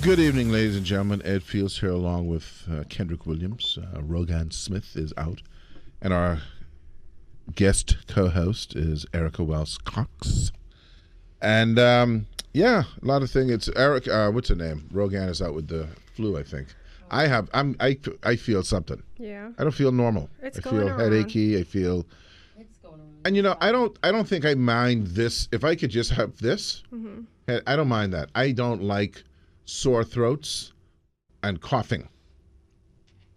Good evening, ladies and gentlemen. Ed Fields here along with Kendrick Williams. Rogan Smith is out. And our guest co-host is Erica Wells Cox. And, a lot of things. It's Eric, what's her name? Rogan is out with the flu, I think. I feel something. Yeah. I don't feel normal. I feel headachy. I feel... It's going around. And, I don't think I mind this. If I could just have this, I don't mind that. I don't like sore throats and coughing.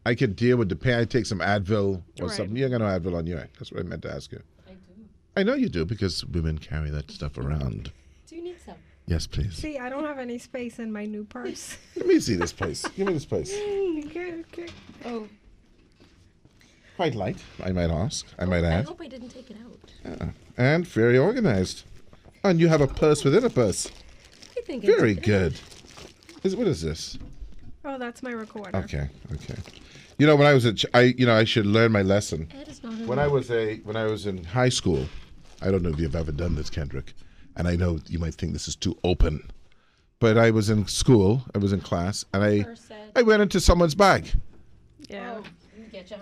I could deal with the pain. I take some Advil or something. You ain't got no Advil on you. That's what I meant to ask you. I do. I know you do because women carry that stuff around. Do you need some? Yes, please. See, I don't have any space in my new purse. Let me see this place. Give me this place. Okay. Oh. Quite light, I might ask. I might I add. hope I didn't take it out. And very organized. And you have a purse within a purse. I think Very good. What is this? Oh, that's my recorder. Okay. When I was I should learn my lesson. Ed is not When I was in high school, I don't know if you've ever done this, Kendrick, and I know you might think this is too open, but I was in school, I was in class, and I went into someone's bag, Yeah.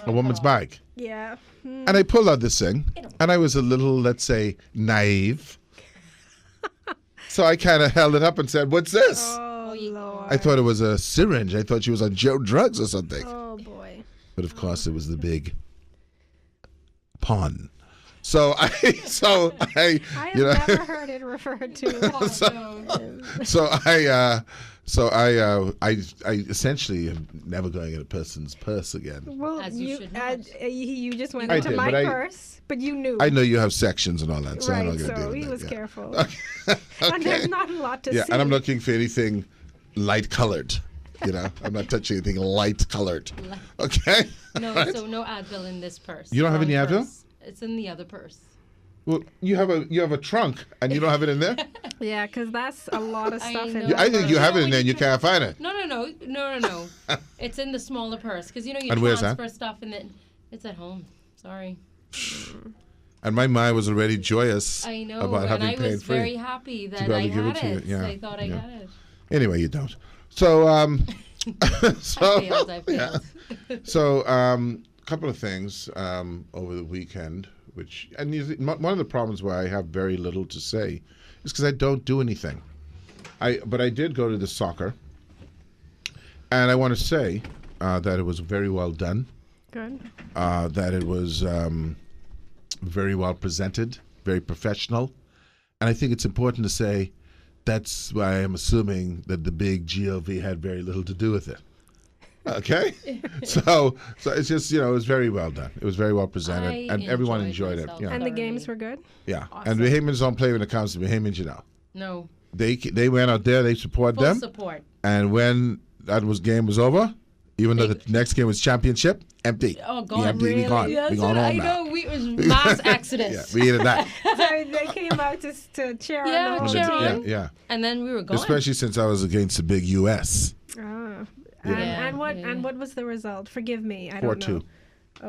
a woman's bag, Yeah. and I pulled out this thing, and I was a little, let's say, naive, so I kind of held it up and said, "What's this?" Oh, Lord. I thought it was a syringe. I thought she was on drugs or something. Oh, boy. But of course, it was the big pawn. So I I have never heard it referred to. I essentially am never going in a person's purse again. Well, As you should not. you just went I into did, my but purse, but you knew. I know you have sections and all that, so I'm Right, not going to deal so with he that. was Yeah. careful. Okay. And there's not a lot to Yeah, see. and I'm looking for anything light colored. I'm not touching anything light colored. Okay. No, Right? so no Advil in this purse. You don't have any Wrong Advil? purse. It's in the other purse. Well, you have a trunk and you don't have it in there. Yeah, because that's a lot of I stuff in know. there. I think you have it in when there and you can't find it. No. It's in the smaller purse because you And where's that? transfer stuff and then it's at home. Sorry. And my mind was already joyous I know, about and having I pain was free. very happy that be able I to give it had to you. it. Yeah, I thought I yeah. had it. Anyway, you don't. So, I failed. So, a couple of things over the weekend, one of the problems why I have very little to say is because I don't do anything. But I did go to the soccer, and I want to say that it was very well done. Good. That it was very well presented, very professional, and I think it's important to say that's why I'm assuming that the big GOV had very little to do with it. Okay, so it's just it was very well done. It was very well presented, and everyone enjoyed it. myself. Yeah, And the games were good? yeah. Awesome. And Bahamians don't play when it comes to Bahamians, No. They went out there, they support Full them, support. and when game was over, even though the next game was championship, empty. Oh, gone. Empty. We gone. That's We gone what home I now. know. It was mass Yeah, exodus. we hated that. So they came out to cheer Yeah, on the cheer whole on. team? Yeah. And then we were gone. Especially since I was against the big U.S. Ah. Yeah, And what yeah. and what was the result? Forgive me, I don't 4-2. know.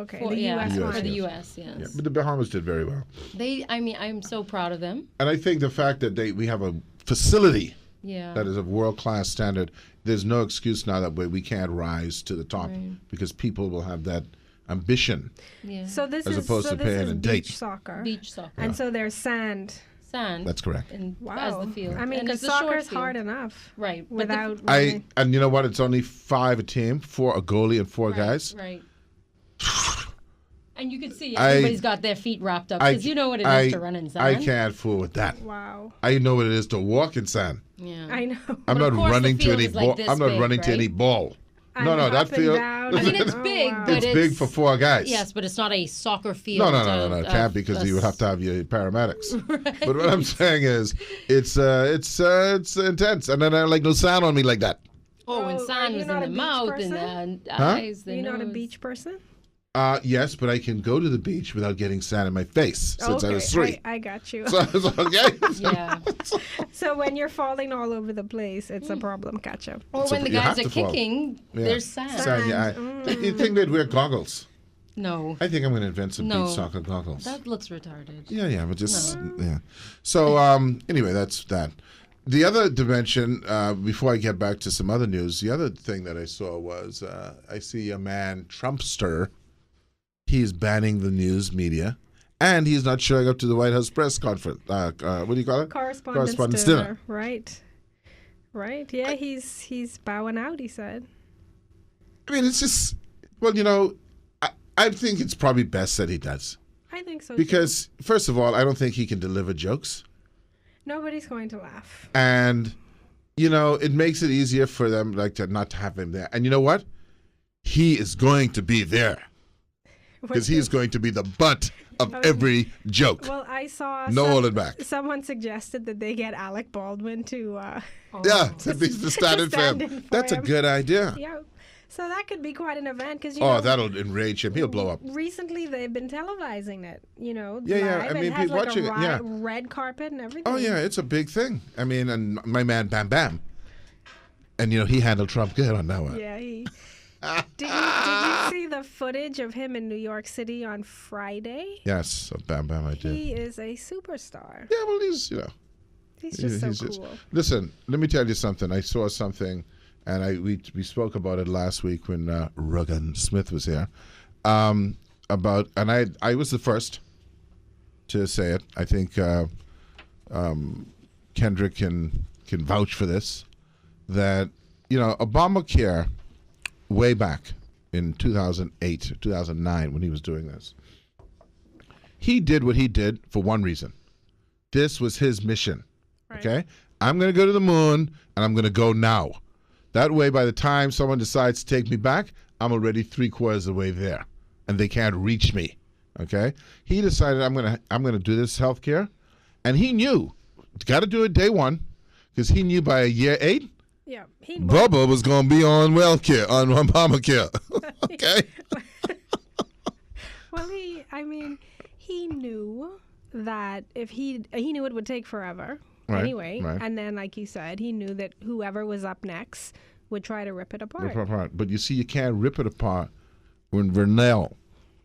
Okay, the yeah, U.S. US, won. for the yes. U.S. Yes. Yeah, but the Bahamas did very well. I'm so proud of them. And I think the fact that we have a facility Yeah. that is of world-class standard, there's no excuse now that we can't rise to the top because people will have that ambition. Yeah. So this As is opposed to this paying is a beach date. soccer. Beach soccer. And so there's sand. Sand. That's correct. And Wow. as the field. I mean, and because it's a short soccer's field. hard enough. Right. But Without And you know what? It's only 5 a team, 4 a goalie and 4 guys. Right. And you can see everybody's got their feet wrapped up because you know what it is to run in sand. I can't fool with that. Wow. I know what it is to walk in sand. Yeah. I know. I'm But not of course the running to field any is like ball. this I'm not big, running to right? any ball. And No, that up and field. down. I mean, it's Oh, big, wow. but It's big for 4 guys. Yes, but it's not a soccer field. No. It can't because you would have to have your paramedics. But what I'm saying is, it's intense, and then I like no sound on me like that. Oh, when Oh, are sand you was not in a the beach mouth person? and the Huh? eyes, the You're not a nose. beach person? Yes, but I can go to the beach without getting sand in my face since I was 3. I got you. So it's okay. Yeah. So when you're falling all over the place, it's a problem, Catch-up. Or So when the you have guys are to fall. kicking, Yeah. there's sand. Sand, yeah. You think they'd wear goggles? No, I think I'm going to invent some No. beach soccer goggles. that looks retarded. Yeah, but just yeah. So anyway, that's that. The other dimension, before I get back to some other news, the other thing that I saw was I see a man, Trumpster. He's banning the news media, and he's not showing up to the White House press conference. What do you call it? Correspondence dinner. Right. Yeah, he's bowing out, he said. I mean, it's just, well, I think it's probably best that he does. I think so, because, first of all, I don't think he can deliver jokes. Nobody's going to laugh. And, it makes it easier for them to not to have him there. And you know what? He is going to be there. Because he's going to be the butt of every joke. Well, I saw no holding back. Someone suggested that they get Alec Baldwin to to be the stand-in for him. That's a good idea. Yeah. So that could be quite an event because that'll enrage him. He'll blow up. Recently, they've been televising it. Yeah. I mean, it has watching it. Yeah, red carpet and everything. Oh yeah, it's a big thing. I mean, and my man Bam Bam, and he handled Trump good on that one. Yeah. Did you see the footage of him in New York City on Friday? Yes, so Bam Bam, I did. He is a superstar. Yeah, well, he's He's just so cool. Listen, let me tell you something. I saw something. And we spoke about it last week when Rogan Smith was here. I was the first to say it. I think Kendrick can vouch for this. That Obamacare, way back in 2008, 2009, when he was doing this, he did what he did for one reason. This was his mission. Right. Okay, I'm going to go to the moon, and I'm going to go now. That way, by the time someone decides to take me back, I'm already 3/4 of the way there, and they can't reach me. Okay? He decided I'm gonna do this healthcare, and he knew, got to do it day one, because he knew by year 8, Bubba was gonna be on Wellcare, on Obamacare. Okay. Well, he knew that if he knew it would take forever. Right, anyway, and then, like you said, he knew that whoever was up next would try to rip it apart. But you see, you can't rip it apart when Vernell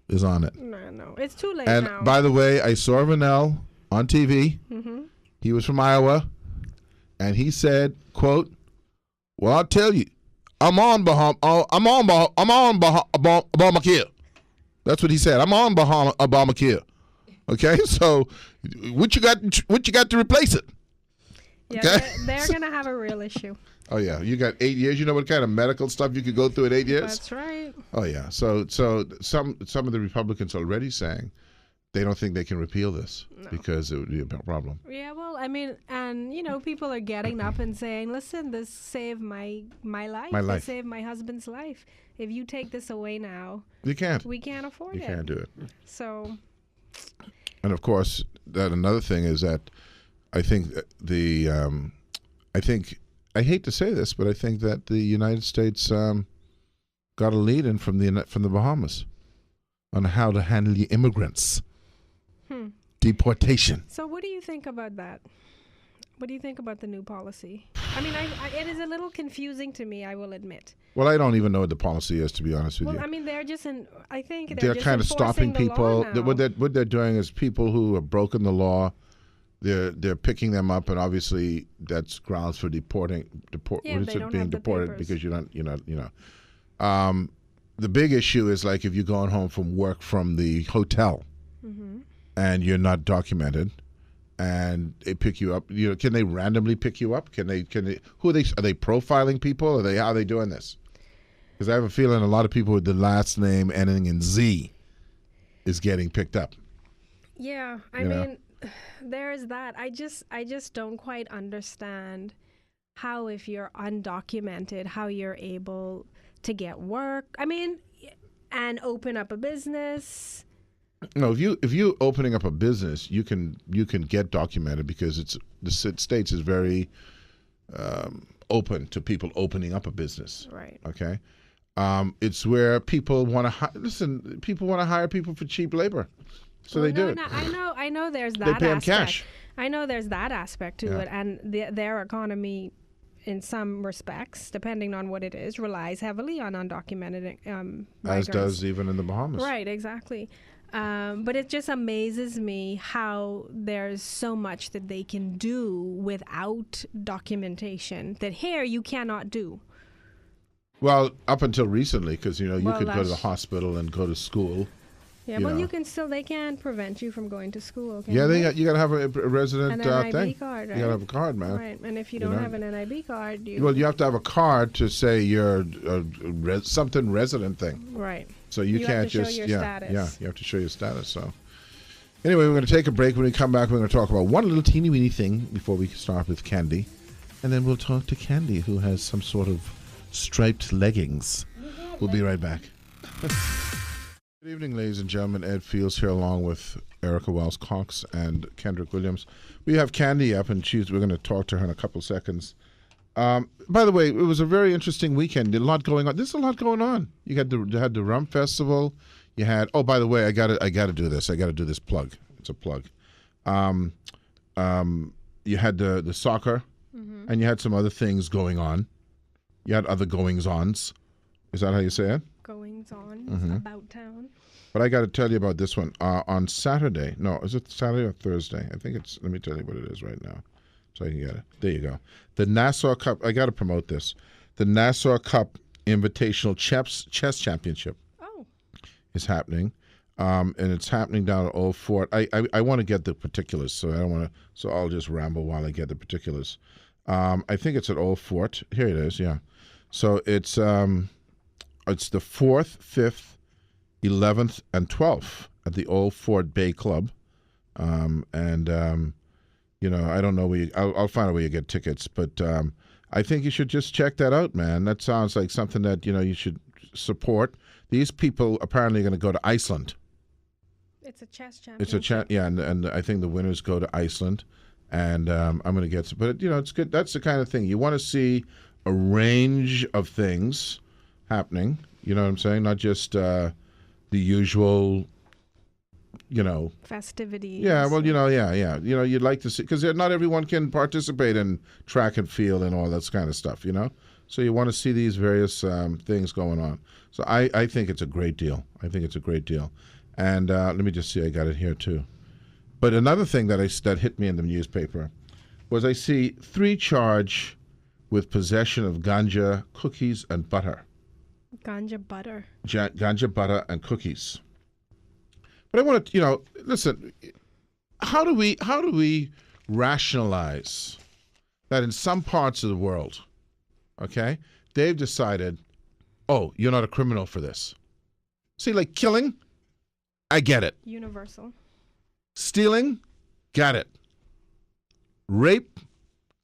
is on it. No, it's too late now. And by the way, I saw Vernell on TV. Mm-hmm. He was from Iowa, and he said, "quote Well, I'll tell you, I'm on Obamacare." That's what he said. I'm on Obamacare. Okay, so what you got to replace it? Yeah, okay? they're going to have a real issue. Oh, yeah. You got 8 years. You know what kind of medical stuff you could go through in 8 years? That's right. Oh, yeah. So some of the Republicans are already saying they don't think they can repeal this because it would be a problem. Yeah, well, and, people are getting up and saying, listen, this saved my life. This saved my husband's life. If you take this away now, we can't afford it. You can't do it. So... And, of course, that another thing is that I think I hate to say this, but I think that the United States got a lead in from the Bahamas on how to handle the immigrants. Deportation. So what do you think about that? What do you think about the new policy? It is a little confusing to me, I will admit. Well, I don't even know what the policy is, to be honest with you. Well, they're just they're kind of stopping people. What they're doing is people who have broken the law, they're picking them up, and obviously that's grounds for being deported because you're not. The big issue is like if you're going home from work from the hotel, and you're not documented. And they pick you up. Can they randomly pick you up? Can they? Who are they? Are they profiling people? How are they doing this? Because I have a feeling a lot of people with the last name ending in Z is getting picked up. Yeah, I mean, there's that. I just don't quite understand how, if you're undocumented, how you're able to get work. And open up a business. No, if you opening up a business, you can get documented because the States is very open to people opening up a business. Right. Okay. It's where people want to people want to hire people for cheap labor, so they do it. No, I know. There's that. They pay them cash. I know there's that aspect to it, and their economy, in some respects, depending on what it is, relies heavily on undocumented migrants. As does even in the Bahamas. Right. Exactly. But it just amazes me how there's so much that they can do without documentation that here you cannot do. Well, up until recently, because, you could go to the hospital and go to school. Yeah, but they can prevent you from going to school. Yeah, you got to have a resident an NIB thing. card, right? You got to have a card, man. Right, and if you don't have an NIB card, you have to have a card to say you're a something resident thing. Right. So you can't have to just show your status. You have to show your status. So anyway, we're going to take a break. When we come back, we're going to talk about one little teeny weeny thing before we start with Candy, and then we'll talk to Candy, who has some sort of striped leggings. We'll be right back. Good evening, ladies and gentlemen. Ed Fields here along with Erica Wells Cox and Kendrick Williams. We have Candy up, and we're going to talk to her in a couple seconds. By the way, it was a very interesting weekend. A lot going on. There's a lot going on. You had the Rum Festival. You had. Oh, by the way, I got to do this. I got to do this plug. It's a plug. You had the soccer, and you had some other things going on. You had other goings-ons. Is that how you say it? Goings-on, about town. But I got to tell you about this one. On Saturday, no, is it Saturday or Thursday? I think it's, let me tell you what it is right now so I can get it. There you go. The Nassau Cup, I got to promote this. The Nassau Cup Invitational Chess Championship is happening. And it's happening down at Old Fort. I want to get the particulars, so I don't want to, so I'll just ramble while I get the particulars. I think it's at Old Fort. Here it is, yeah. So it's the 4th, 5th, 11th, and 12th at the Old Fort Bay Club. I don't know where I'll find out where you get tickets, but I think you should just check that out, man. That sounds like something that, you should support. These people apparently are going to go to Iceland. It's a chess championship. It's a and I think the winners go to Iceland, and I'm going to get some, but it's good. That's the kind of thing you want to see, a range of things happening. You know what I'm saying? Not just the usual, festivities. Yeah, well, you'd like to see, because not everyone can participate in track and field and all that kind of stuff. So you want to see these various things going on. So I think it's a great deal. And let me just see, I got it here too. But another thing that hit me in the newspaper was I see 3 charged with possession of ganja, cookies, and butter. Ganja butter. Ganja butter and cookies. But I want to, listen, how do we rationalize that in some parts of the world, okay, they've decided, oh, you're not a criminal for this. See, like killing, I get it. Universal. Stealing, got it. Rape,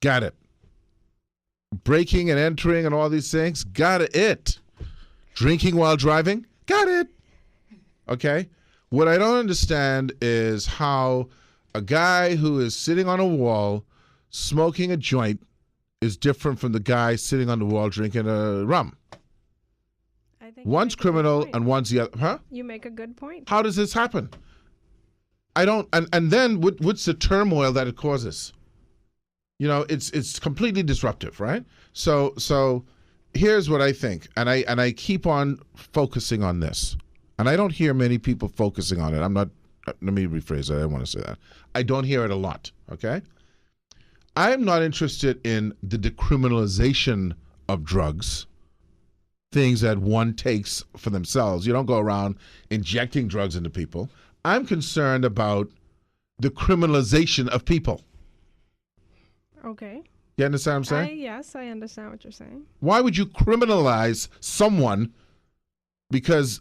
got it. Breaking and entering and all these things, got it. Drinking while driving, got it. Okay? What I don't understand is how a guy who is sitting on a wall smoking a joint is different from the guy sitting on the wall drinking a rum. I think one's criminal and one's the other. Huh? You make a good point. How does this happen? I don't. And then what's the turmoil that it causes? It's completely disruptive, right? So here's what I think, and I keep on focusing on this, and I don't hear many people focusing on it. Let me rephrase that. I don't want to say that. I don't hear it a lot. Okay. I'm not interested in the decriminalization of drugs, things that one takes for themselves. You don't go around injecting drugs into people. I'm concerned about the criminalization of people. Okay. You understand what I'm saying? Yes, I understand what you're saying. Why would you criminalize someone because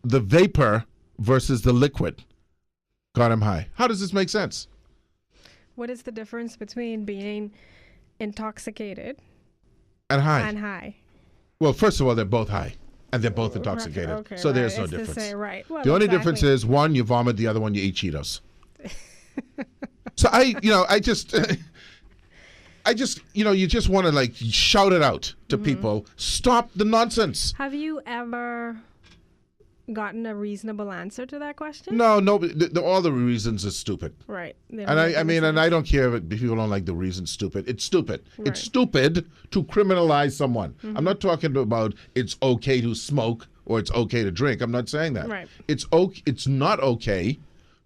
the vapor versus the liquid got him high? How does this make sense? What is the difference between being intoxicated and high? Well, first of all, they're both high, and they're both intoxicated. Okay, so right. there's no it's difference. Right. Well, the only difference is one, you vomit, the other one, you eat Cheetos. So I just... you just want to shout it out to people. Stop the nonsense. Have you ever gotten a reasonable answer to that question? No. All the reasons are stupid. Right. And I don't care if people don't like the reason stupid. It's stupid. Right. It's stupid to criminalize someone. I'm not talking about it's okay to smoke or it's okay to drink. I'm not saying that. Right. It's not okay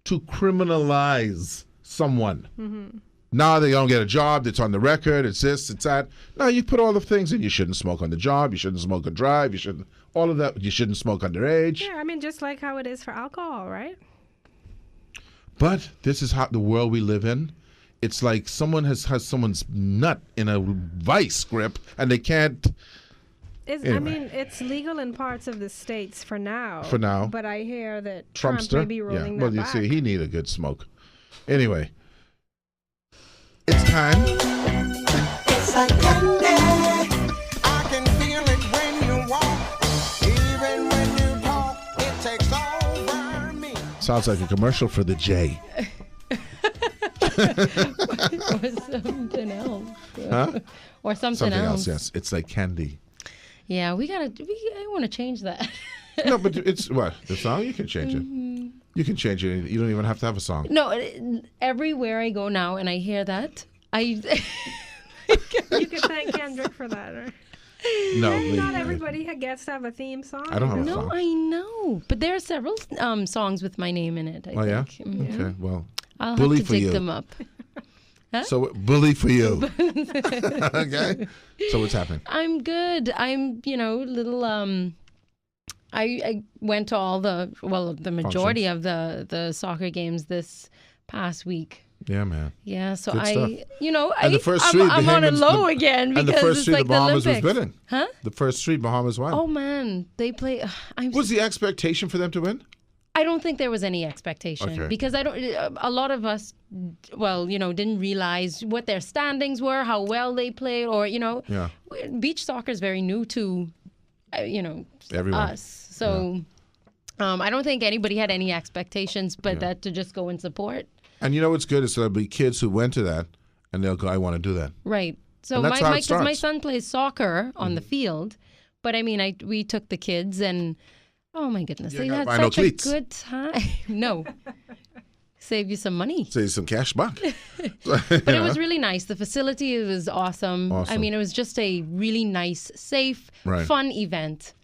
to criminalize someone. Mm-hmm. Now they don't get a job. It's on the record. It's this. It's that. No, you put all the things in. You shouldn't smoke on the job. You shouldn't smoke and drive. You shouldn't. All of that. You shouldn't smoke underage. Yeah, I mean, just like how it is for alcohol, right? But this is how the world we live in. It's like someone has someone's nut in a vice grip, and they can't. Anyway. I mean, it's legal in parts of the states for now. For now. But I hear that Trumpster? Trump may be rolling that Well, you back. see, he need a good smoke. Anyway, it's time. It's like candy. I can feel it when you walk, even when you talk. It takes over me. Sounds like a commercial for the J. Or something else. Huh? Or something Something else. else, yes. It's like candy. Yeah, I want to change that. No, but it's what? The song? You can change it. You can change it. You don't even have to have a song. No, everywhere I go now and I hear that, You can thank Kendrick for that. Right? No, Not everybody gets to have a theme song. I don't have a No, song. I know. But there are several songs with my name in it, I Oh, yeah? think. Mhm. Okay, well, I'll bully have to for dig you. them up. So, bully for you. Okay? So, what's happening? I'm good. I'm, little I went to all the majority of the soccer games this past week. Yeah, man. Yeah, so Good stuff. I'm on a low again because And the first it's street like of Bahamas the was Olympics. winning. Huh? The first street Bahamas won. Oh man, they play. Was the expectation for them to win? I don't think there was any expectation Okay. because a lot of us, didn't realize what their standings were, how well they played, or Yeah. beach soccer is very new to, Everyone. us. So, I don't think anybody had any expectations, but that to just go and support. And you know what's good is there'll be kids who went to that, and they'll go, I want to do that. Right. So And that's how it my starts. son plays soccer on the field, but I mean, we took the kids and oh my goodness, You they got had vinyl such cleats. a good time. No, save you some money. Save some cash back. But it was really nice. The facility was awesome. I Awesome. mean, it was just a really nice, safe, Right. fun event.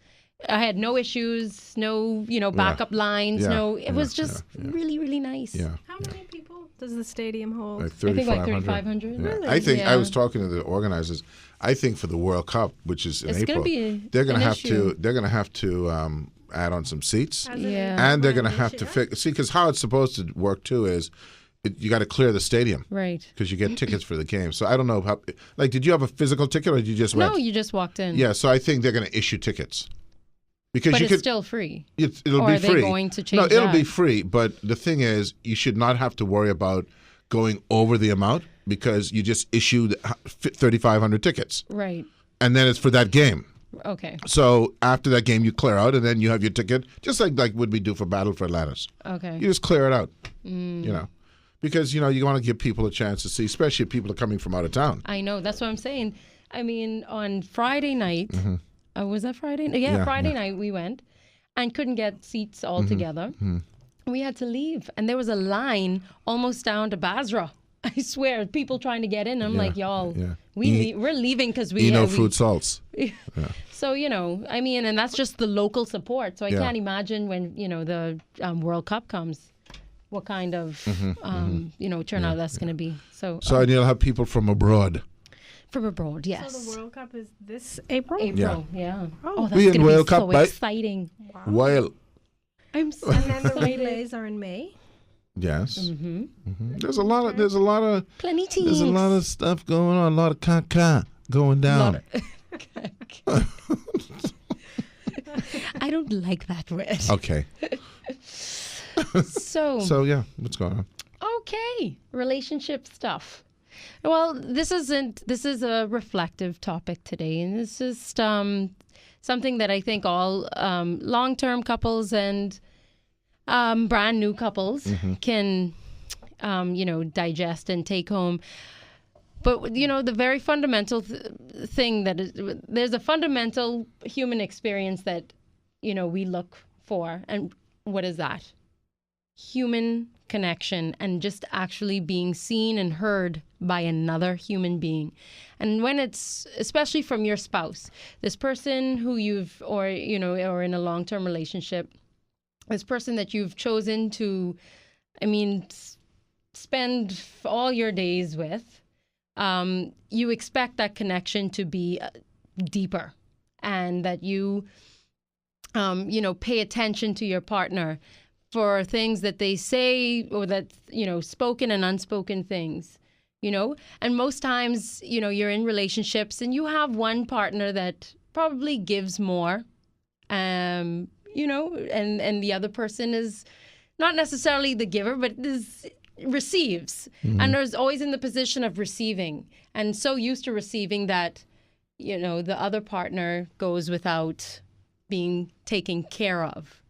I had no issues, no, backup lines. Yeah. No, it was Yeah. just Yeah. really, really nice. Yeah. How many people does the stadium hold? Like I think like 3,500. 3,500. Yeah. Really? I think I Yeah. was talking to the organizers. I think for the World Cup, which is in It's April, gonna be they're going an to have issue. to. They're going to have to add on some seats, As it is Yeah. and they're going to this have year? to fix. See, because how it's supposed to work too is, you got to clear the stadium Right. because you get tickets for the game. So I don't know how. Like, did you have a physical ticket or did you just rent? No, you just walked in. Yeah. So I think they're going to issue tickets because But you it's could. still free. It'll Or be are they free. going to No, change it'll be that? free. But the thing is, you should not have to worry about going over the amount because you just issued 3,500 tickets, Right. and then it's for that game. Okay. So after that game, you clear out, and then you have your ticket, just like what we do for Battle for Atlantis. Okay. You just clear it out, because you want to give people a chance to see, especially if people are coming from out of town. I know. That's what I'm saying. I mean, on Friday night, was that Friday? Yeah, Yeah, Friday yeah. night we went and couldn't get seats all together. We had to leave. And there was a line almost down to Basra. I swear, people trying to get in. I'm Yeah, like, y'all, yeah. we're leaving because we... No we- fruit salts. So, I mean, and that's just the local support. So I Yeah. can't imagine when, the World Cup comes, what kind of, turnout that's going to be. So, So and you'll have people from abroad. from abroad, yes. So the World Cup is this April? April, yeah. Oh. Oh, that's We in going to World be so Cup, right? exciting. Well, I'm so And then the excited. relays are in May. yes. There's a lot of Plenty teams. There's a lot of stuff going on, a lot of caca going down. I don't like that word. Okay. So, So yeah, what's going on? okay, relationship stuff. Well, this is a reflective topic today, and this is something that I think all long-term couples and brand new couples can, digest and take home. But, the very fundamental thing that is, there's a fundamental human experience that, we look for. And what is that? Human connection and just actually being seen and heard by another human being. And when it's especially from your spouse, this person who you've, or in a long-term relationship, this person that you've chosen to, spend all your days with, you expect that connection to be deeper, and that you pay attention to your partner for things that they say, or that, spoken and unspoken things, and most times, you're in relationships and you have one partner that probably gives more, and the other person is not necessarily the giver, but receives, and there's always in the position of receiving, and so used to receiving that, the other partner goes without being taken care of,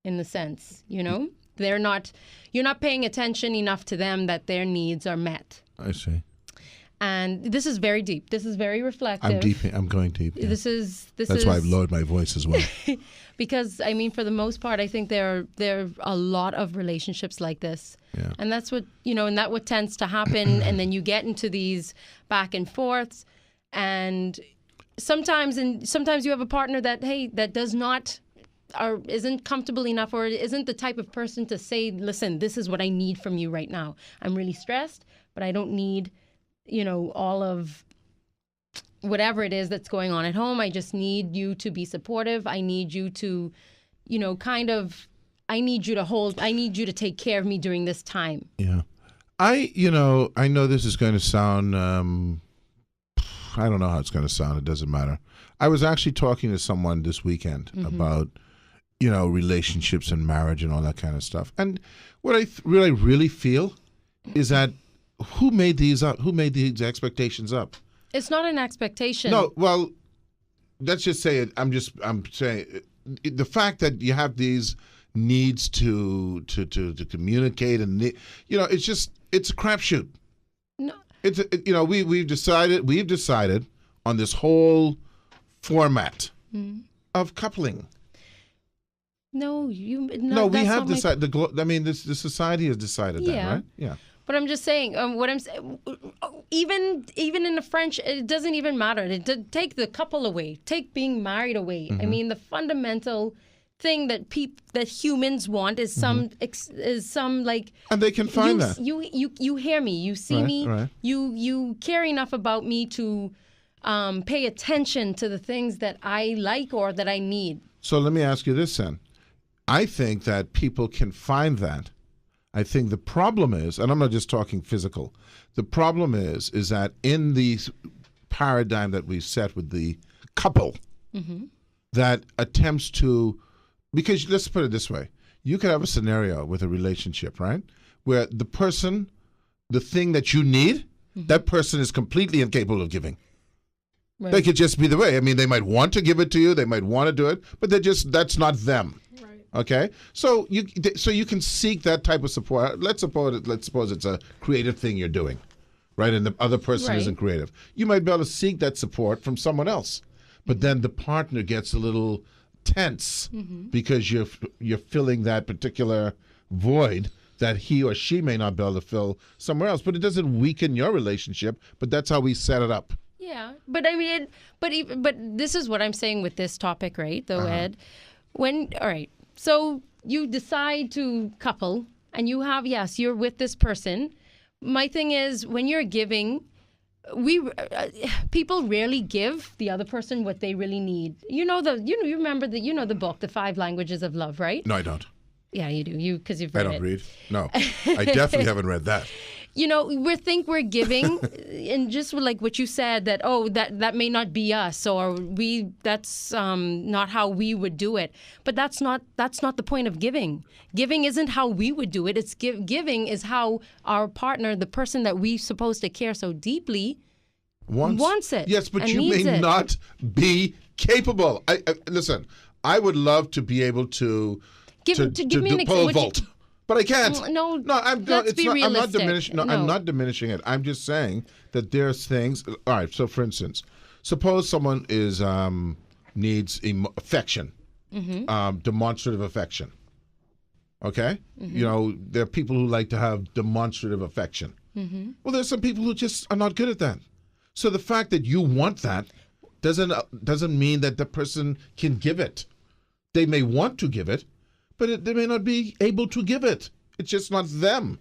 in the sense, you're not paying attention enough to them that their needs are met. I see. And this is very deep. This is very reflective. I'm going deep. Yeah. That's why I've lowered my voice as well. Because for the most part, I think there are a lot of relationships like this. Yeah. And that's what, and that what tends to happen. And then you get into these back and forths, and sometimes you have a partner that does not, or isn't comfortable enough, or isn't the type of person to say, listen, this is what I need from you right now. I'm really stressed, but I don't need, all of whatever it is that's going on at home. I just need you to be supportive. I need you to, I need you to take care of me during this time. Yeah. I know this is going to sound, I don't know how it's going to sound. It doesn't matter. I was actually talking to someone this weekend about, relationships and marriage and all that kind of stuff. And what I really feel is that who made these up? Who made these expectations up? It's not an expectation. No, well, let's just say it. I'm saying the fact that you have these needs to communicate, and it's a crapshoot. No. We've decided on this whole format of coupling. No, we have decided. The society has decided that, right? Yeah. But I'm just saying, what I'm saying, even in the French, it doesn't even matter. Take the couple away, take being married away. The fundamental thing that humans want is some like. And they can find that. You hear me, you see me, right. You care enough about me to pay attention to the things that I like or that I need. So let me ask you this then. I think that people can find that. I think the problem is, and I'm not just talking physical, the problem is that in the paradigm that we set with the couple that attempts to, because let's put it this way, you could have a scenario with a relationship, right, where the thing that you need, that person is completely incapable of giving. Right. They could just be the way. They might want to give it to you, they might want to do it, but that's not them. Okay, so you can seek that type of support. Let's suppose it's a creative thing you're doing, right? And the other person isn't creative. You might be able to seek that support from someone else, but then the partner gets a little tense because you're filling that particular void that he or she may not be able to fill somewhere else. But it doesn't weaken your relationship. But that's how we set it up. Yeah, but but this is what I'm saying with this topic, right? Though, Ed, all right. So you decide to couple, and you're with this person. My thing is, when you're giving, people rarely give the other person what they really need. You remember the book, The 5 Languages of Love, right? No, I don't. Yeah, you do. Because you've read it. I don't read. No, I definitely haven't read that. We're giving, and just like what you said, that that may not be us, or that's not how we would do it. But that's not the point of giving. Giving isn't how we would do it. It's giving is how our partner, the person that we're supposed to care so deeply, wants it. Yes, but you may not be capable. Listen, I would love to be able to give me an pole vault. But I can't. No. I'm not diminishing. No, I'm not diminishing it. I'm just saying that there's things. All right. So, for instance, suppose someone needs affection, demonstrative affection. Okay? You know, there are people who like to have demonstrative affection. Well, there's some people who just are not good at that. So the fact that you want that doesn't mean that the person can give it. They may want to give it, but they may not be able to give it. It's just not them.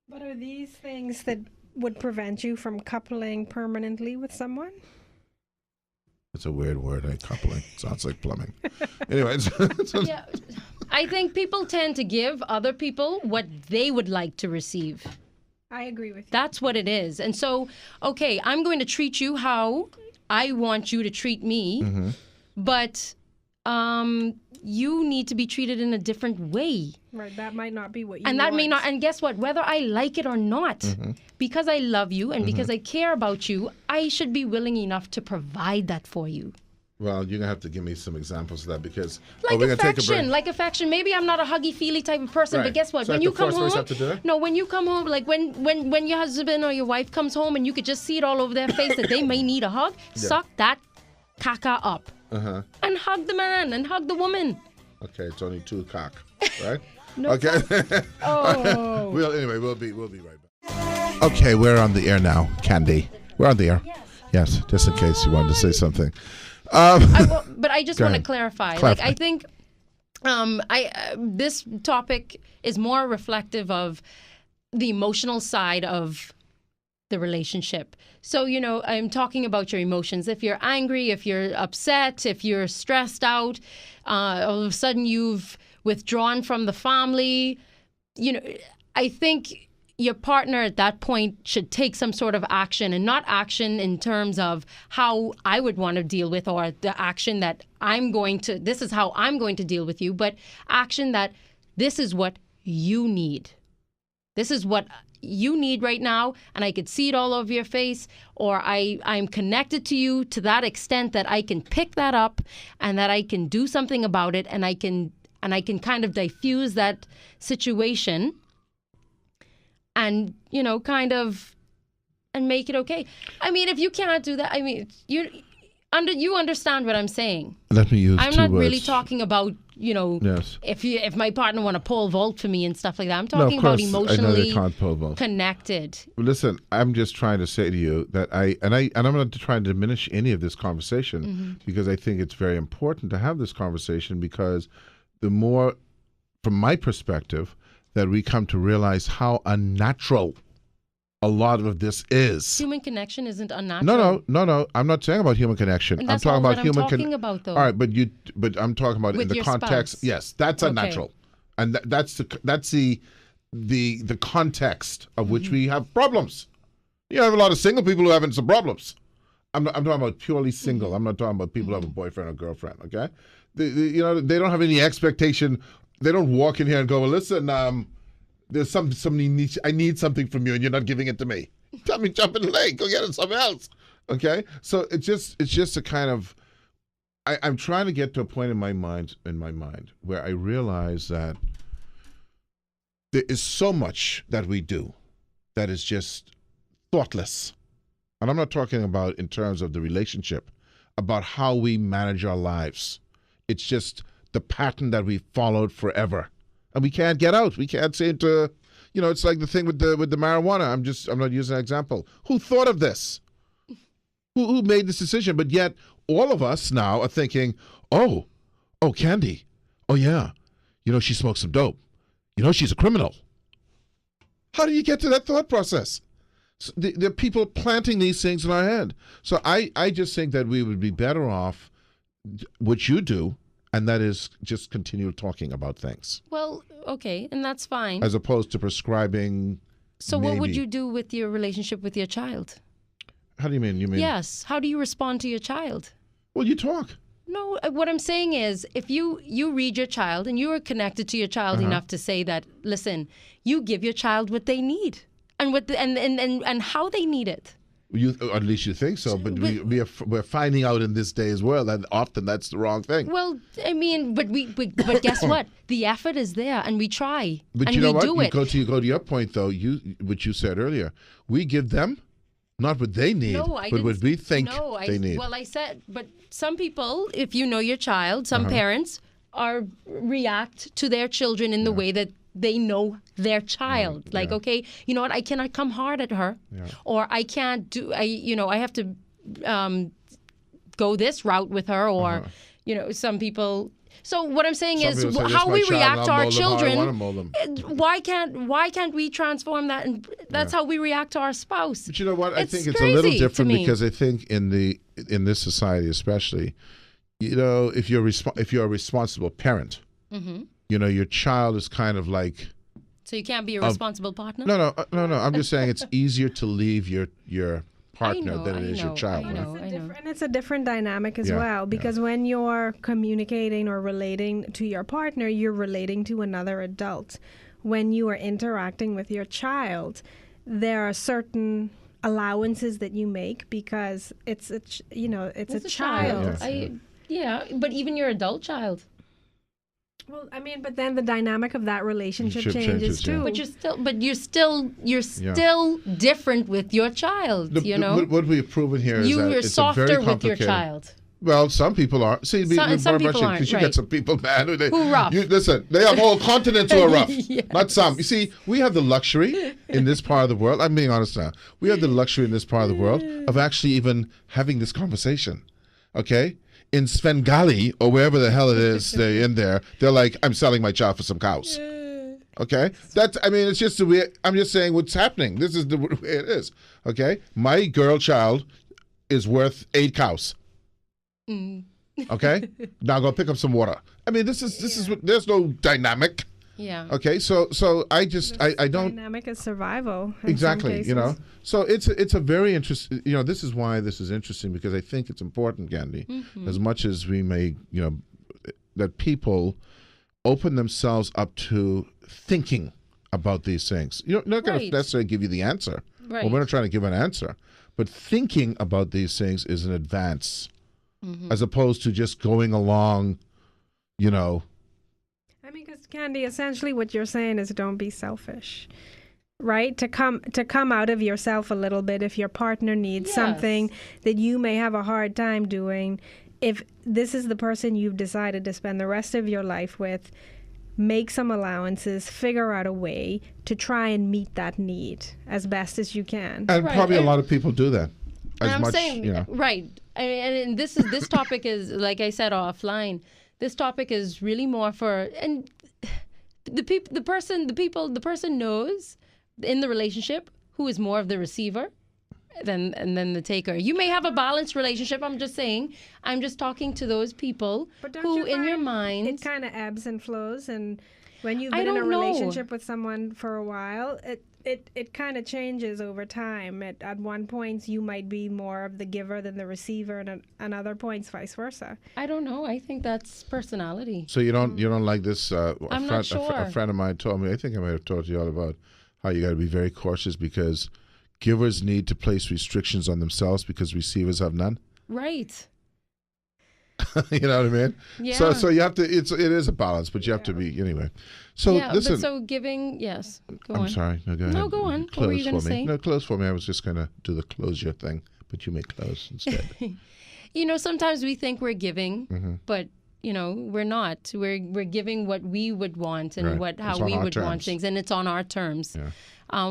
But are these things that would prevent you from coupling permanently with someone? It's a weird word, coupling. Sounds like plumbing. Anyways. Yeah, I think people tend to give other people what they would like to receive. I agree with you. That's what it is. And so, okay, I'm going to treat you how I want you to treat me, but you need to be treated in a different way. Right, that might not be what you and want. that may not, and guess what? Whether I like it or not, because I love you and because I care about you, I should be willing enough to provide that for you. Well, you're going to have to give me some examples of that because... Like we're gonna take a break. affection, like affection. Maybe I'm not a huggy-feely type of person, Right. but guess what? So when I you have to come force myself home... to do it? No, when you come home, like when your husband or your wife comes home and you could just see it all over their face that they may need a hug, suck that caca up. And hug the man and hug the woman. Okay, it's only 2 o'clock, right? No, okay. Oh. Anyway, we'll be right back. Okay, we're on the air now, Candy. We're on the air. Yes, just in case you wanted to say something. But I just want to ahead. clarify. Clarify. Like I think this topic is more reflective of the emotional side of the relationship. So, you know, I'm talking about your emotions. If you're angry, if you're upset, if you're stressed out, all of a sudden you've withdrawn from the family, you know, I think your partner at that point should take some sort of action, and not action in terms of how I would want to deal with, or the action that this is how I'm going to deal with you, but action that this is what you need. This is what you need right now, and I could see it all over your face, or I'm connected to you to that extent that I can pick that up and that I can do something about it, and I can kind of diffuse that situation and, you know, kind of, and make it okay. I mean, if you can't do that, I mean, you understand what I'm saying. Let me use I'm 2 not words. really talking about, you know, Yes. if my partner want to pole vault for me and stuff like that. I'm No, of talking about course, I know emotionally they can't pole vault. connected. Listen, I'm just trying to say to you that I'm not trying to diminish any of this conversation because I think it's very important to have this conversation, because the more, from my perspective, that we come to realize how unnatural a lot of this is. Human connection isn't unnatural. No. I'm not saying about human connection. And that's I'm talking all about that human I'm talking about, though. All right, but I'm talking about With in the your context. spouse. Yes, that's Okay. unnatural, and that's the context of which we have problems. You have a lot of single people who are having some problems. I'm talking about purely single. I'm not talking about people who have a boyfriend or girlfriend. Okay, you know, they don't have any expectation. They don't walk in here and go, well, listen, there's somebody needs. I need something from you, and you're not giving it to me. Tell me, jump in the lake, go get it somewhere else. Okay, so it's just a kind of. I'm trying to get to a point in my mind where I realize that there is so much that we do that is just thoughtless. And I'm not talking about in terms of the relationship, about how we manage our lives. It's just the pattern that we followed forever. And we can't get out. We can't seem to, you know, it's like the thing with the marijuana. I'm not using an example. Who thought of this? Who made this decision? But yet all of us now are thinking, oh, Candy. Oh yeah. You know, she smokes some dope. You know, she's a criminal. How do you get to that thought process? So there are people planting these things in our head. So I just think that we would be better off what you do, and that is just continue talking about things. Well, okay, and that's fine. As opposed to prescribing. So what would maybe. you do with your relationship with your child? How do you mean? You mean? Yes. How do you respond to your child? Well, you talk. No, what I'm saying is, if you read your child and you are connected to your child enough to say that, listen, you give your child what they need and and how they need it. You, or at least you think so, but we're finding out in this day as well that often that's the wrong thing. Well, I mean, but but guess what? The effort is there, and we try, But and you know we what? do it. You go to your point though. What you said earlier, we give them not what they need, but what we think they need. Well, I said, but some people, if you know your child, some parents react to their children in the way that they know their child. Like, okay, you know what? I cannot come hard at her, or I can't do. I have to go this route with her, or some people. So what I'm saying is how we react to our children. Why can't we transform that? And that's how we react to our spouse. But you know what? I think it's a little different because I think in this society, especially, if you're a responsible parent, your child is kind of like. So you can't be a responsible partner? No. I'm just saying it's easier to leave your partner than it is your child. And it's a different dynamic as well, because when you're communicating or relating to your partner, you're relating to another adult. When you are interacting with your child, there are certain allowances that you make because it's a child. But even your adult child. Well, I mean, but then the dynamic of that relationship changes too. But you're still different with your child. What we've proven here is that you're it's softer a very with your child. Well, some people are. See, some people aren't. Because you get some people, man, who rough. Listen, they have whole continents who are rough. Yes. Not some. You see, we have the luxury in this part of the world. I'm being honest now. We have the luxury in this part of the world of actually even having this conversation. Okay. In Svengali or wherever the hell it is they're in there, they're like, I'm selling my child for some cows. Okay? It's just the way, I'm just saying what's happening. This is the way it is. Okay? My girl child is worth 8 cows. Okay? Now go pick up some water. This is what, there's no dynamic. Yeah. Okay, so I don't. Dynamic is survival. Exactly, So it's a very interesting. This is why this is interesting because I think it's important, Gandhi, as much as we may, that people open themselves up to thinking about these things. You're not going to necessarily give you the answer. Right. Well, we're not trying to give an answer, but thinking about these things is an advance, as opposed to just going along, Because Candy, essentially what you're saying is don't be selfish, right? To come out of yourself a little bit if your partner needs something that you may have a hard time doing. If this is the person you've decided to spend the rest of your life with, make some allowances, figure out a way to try and meet that need as best as you can. And probably a lot of people do that. Right. And this topic is, like I said offline, this topic is really more for, and the person knows in the relationship who is more of the receiver than the taker. You may have a balanced relationship. I'm just saying. I'm just talking to those people who, in your mind, it kind of ebbs and flows. And when you've been in a relationship with someone for a while, it kind of changes over time. At one point, you might be more of the giver than the receiver, and at other points, vice versa. I don't know. I think that's personality. So you don't like this? I'm not sure. A friend of mine told me. I think I might have told you all about how you got to be very cautious because givers need to place restrictions on themselves because receivers have none. Right. You know what I mean? Yeah. So you have to. It is a balance, but you have to be anyway. So listen. But so giving, yes. Go on. I'm sorry. No, go ahead. No, go on. Close what were you going to say? No, close for me. I was just going to do the close your thing, but you may close instead. Sometimes we think we're giving, but we're not. We're giving what we would want and how we would want things, and it's on our terms. Yeah.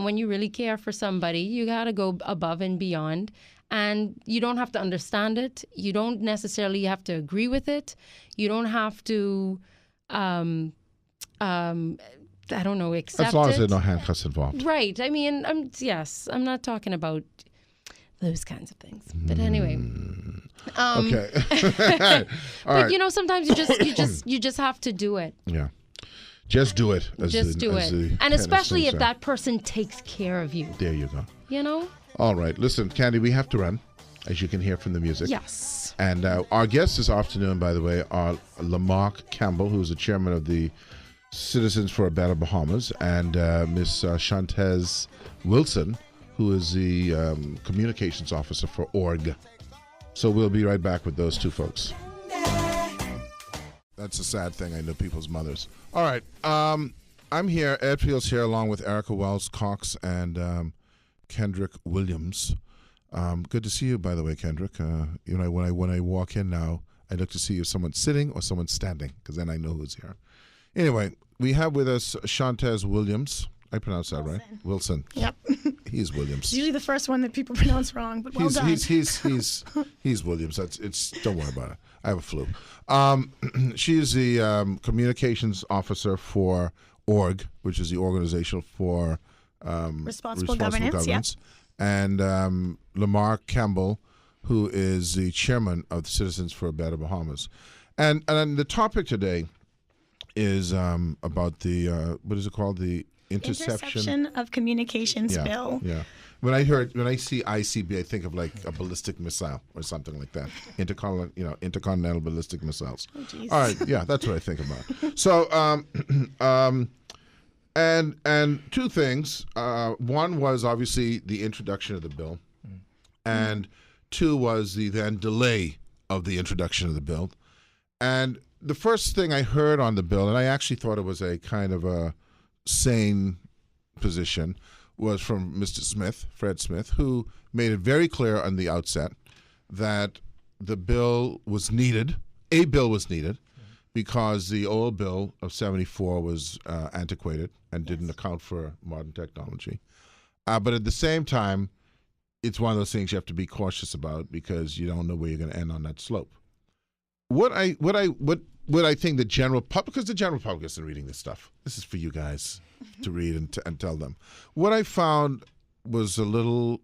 When you really care for somebody, you got to go above and beyond. And you don't have to understand it. You don't necessarily have to agree with it. You don't have to, I don't know, accept it. As long as there are no handcuffs involved. Right. I mean, I'm not talking about those kinds of things. But anyway. Okay. All right. But sometimes you just have to do it. Yeah. Just do it. Just do it. And especially if that person takes care of you. There you go. All right. Listen, Candy, we have to run, as you can hear from the music. Yes. And our guests this afternoon, by the way, are Lemarque Campbell, who's the chairman of the Citizens for a Better Bahamas, and Miss Shantez Wilson, who is the communications officer for ORG. So we'll be right back with those two folks. That's a sad thing. I know people's mothers. All right. I'm here. Ed Fields here, along with Erica Wells Cox and Kendrick Williams. Good to see you, by the way, Kendrick. When I walk in now, I look to see if someone's sitting or someone's standing, because then I know who's here. Anyway, we have with us Shantez Williams. I pronounced that right? Wilson. Yep. He's Williams. It's usually the first one that people pronounce wrong, but well done. He's Williams. Don't worry about it. I have a flu. She is the communications officer for ORG, which is the Organization for Responsible Governance. Yep. And Lemarque Campbell, who is the chairman of the Citizens for a Better Bahamas. And the topic today is about the what is it called? The interception of communications bill. Yeah. When I see ICB, I think of like a ballistic missile or something like that. Intercontinental ballistic missiles. Oh, geez. All right, yeah, that's what I think about. So, and two things. One was obviously the introduction of the bill, and two was the then delay of the introduction of the bill. And the first thing I heard on the bill, and I actually thought it was a kind of a sane position, was from Mr. Smith, Fred Smith, who made it very clear on the outset that the bill was needed, because the old bill of 74 was antiquated and didn't account for modern technology. But at the same time, it's one of those things you have to be cautious about because you don't know where you're going to end on that slope. What I think the general public, because the general public isn't reading this stuff. This is for you guys to read and tell them. What I found was a little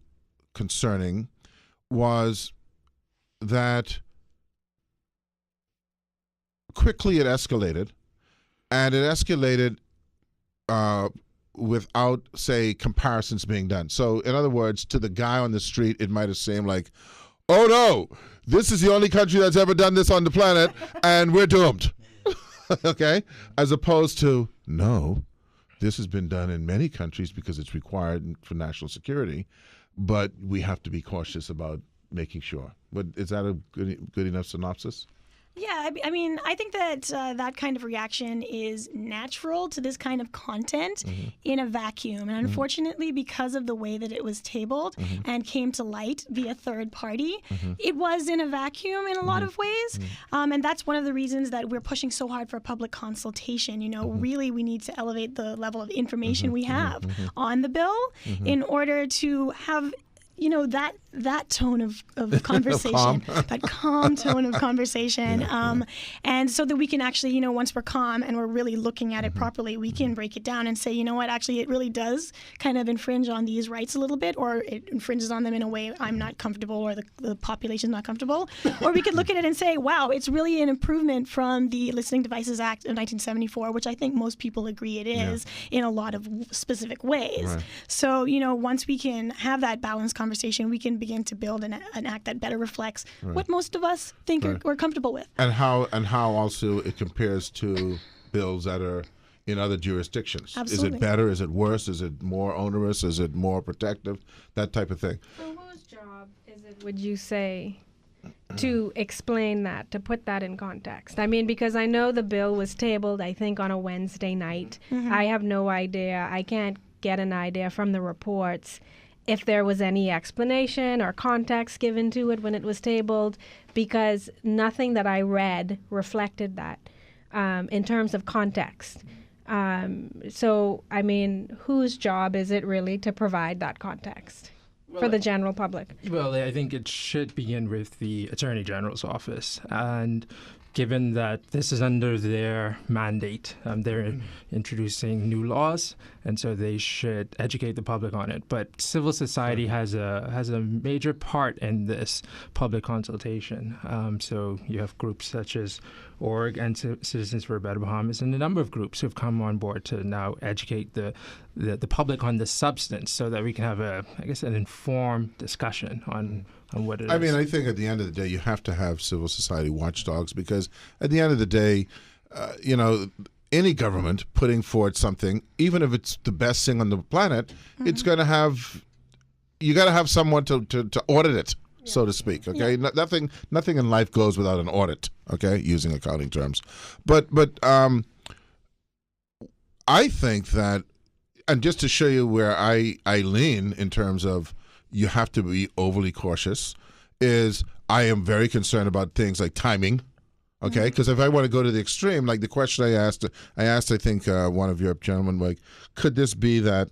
concerning was that quickly it escalated, and it escalated without, say, comparisons being done. So, in other words, to the guy on the street, it might have seemed like, oh no, this is the only country that's ever done this on the planet, and we're doomed. Okay? As opposed to, no, this has been done in many countries because it's required for national security, but we have to be cautious about making sure. But is that a good enough synopsis? Yeah, I mean, I think that that kind of reaction is natural to this kind of content in a vacuum. And unfortunately, because of the way that it was tabled and came to light via third party, it was in a vacuum in a lot of ways. And that's one of the reasons that we're pushing so hard for public consultation. You know, really, we need to elevate the level of information we have on the bill in order to have, you know, that tone of conversation, that calm tone of conversation. And so that we can actually, you know, once we're calm and we're really looking at it properly, we can break it down and say, you know what, actually it really does kind of infringe on these rights a little bit, or it infringes on them in a way I'm not comfortable or the population's not comfortable. Or we could look at it and say, wow, it's really an improvement from the Listening Devices Act of 1974, which I think most people agree it is in a lot of specific ways. Right. So, you know, once we can have that balanced conversation, we can begin to build an act that better reflects what most of us think we're comfortable with. And how also it compares to bills that are in other jurisdictions. Absolutely. Is it better? Is it worse? Is it more onerous? Is it more protective? That type of thing. So whose job is it, would you say, to explain that, to put that in context? I mean, because I know the bill was tabled, I think, on a Wednesday night. I have no idea. I can't get an idea from the reports if there was any explanation or context given to it when it was tabled, because nothing that I read reflected that in terms of context. So, I mean, whose job is it really to provide that context for the general public? Well, I think it should begin with the Attorney General's office. And given that this is under their mandate, they're introducing new laws, and so they should educate the public on it. But civil society has a major part in this public consultation. So you have groups such as ORG and Citizens for a Better Bahamas, and a number of groups who have come on board to now educate the public on the substance, so that we can have an informed discussion on what it is. I mean, I think at the end of the day, you have to have civil society watchdogs, because at the end of the day, you know, any government putting forward something, even if it's the best thing on the planet, it's going to have, you got to have someone to audit it, so to speak. Okay, nothing in life goes without an audit. Okay, using accounting terms, but I think that, and just to show you where I lean in terms of you have to be overly cautious, is I am very concerned about things like timing. Okay, because if I want to go to the extreme, like the question I asked, I think one of your gentlemen, like, could this be that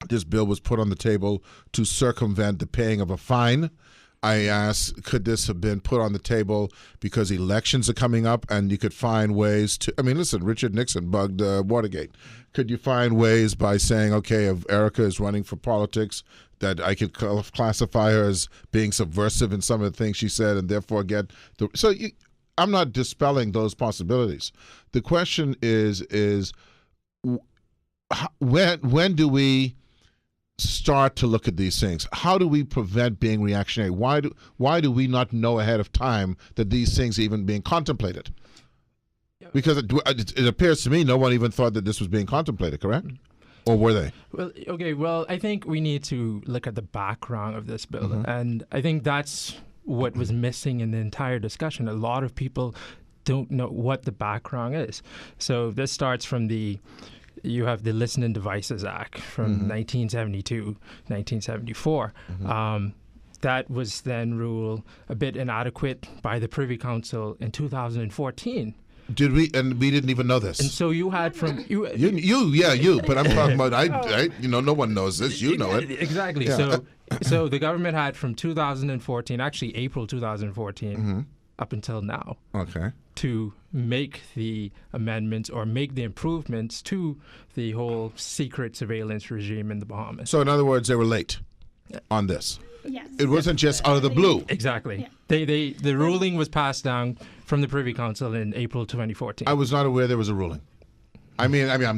this bill was put on the table to circumvent the paying of a fine? I asked, could this have been put on the table because elections are coming up and you could find ways to, I mean, listen, Richard Nixon bugged Watergate. Could you find ways by saying, okay, if Erica is running for politics, that I could classify her as being subversive in some of the things she said and therefore get the, so I'm not dispelling those possibilities. The question is when do we start to look at these things? How do we prevent being reactionary? Why do we not know ahead of time that these things are even being contemplated? Because it appears to me no one even thought that this was being contemplated, correct? Or were they? Well, okay. Well, I think we need to look at the background of this bill, and I think that's what was missing in the entire discussion. A lot of people don't know what the background is. So this starts from you have the Listening Devices Act from 1972, 1974. That was then ruled a bit inadequate by the Privy Council in 2014. Did we? And we didn't even know this. And so you had from you. But I'm talking about I no one knows this. You know it exactly. Yeah. So the government had from 2014, actually April 2014, up until now. Okay. To make the amendments or make the improvements to the whole secret surveillance regime in the Bahamas. So in other words, they were late on this. Yes. It wasn't just out of the blue. Exactly. Yeah. The ruling was passed down from the Privy Council in April 2014. I was not aware there was a ruling. I'm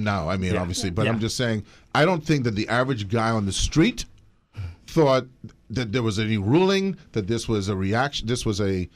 now. Obviously, but I'm just saying, I don't think that the average guy on the street thought that there was any ruling, that this was a reaction, this was a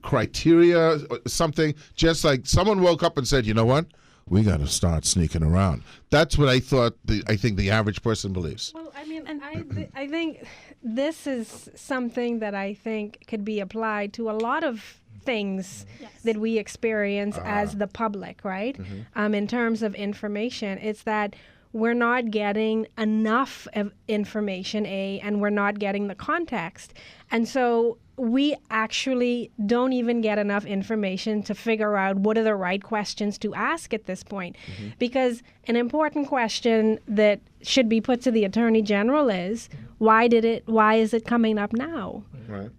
criteria, something. Just like someone woke up and said, you know what? We got to start sneaking around. That's what I thought. I think the average person believes. Well, I mean, and I think this is something that I think could be applied to a lot of things that we experience as the public, right? In terms of information, it's that we're not getting enough of information, and we're not getting the context. And so we actually don't even get enough information to figure out what are the right questions to ask at this point. Because an important question that should be put to the Attorney General is, why is it coming up now? Right.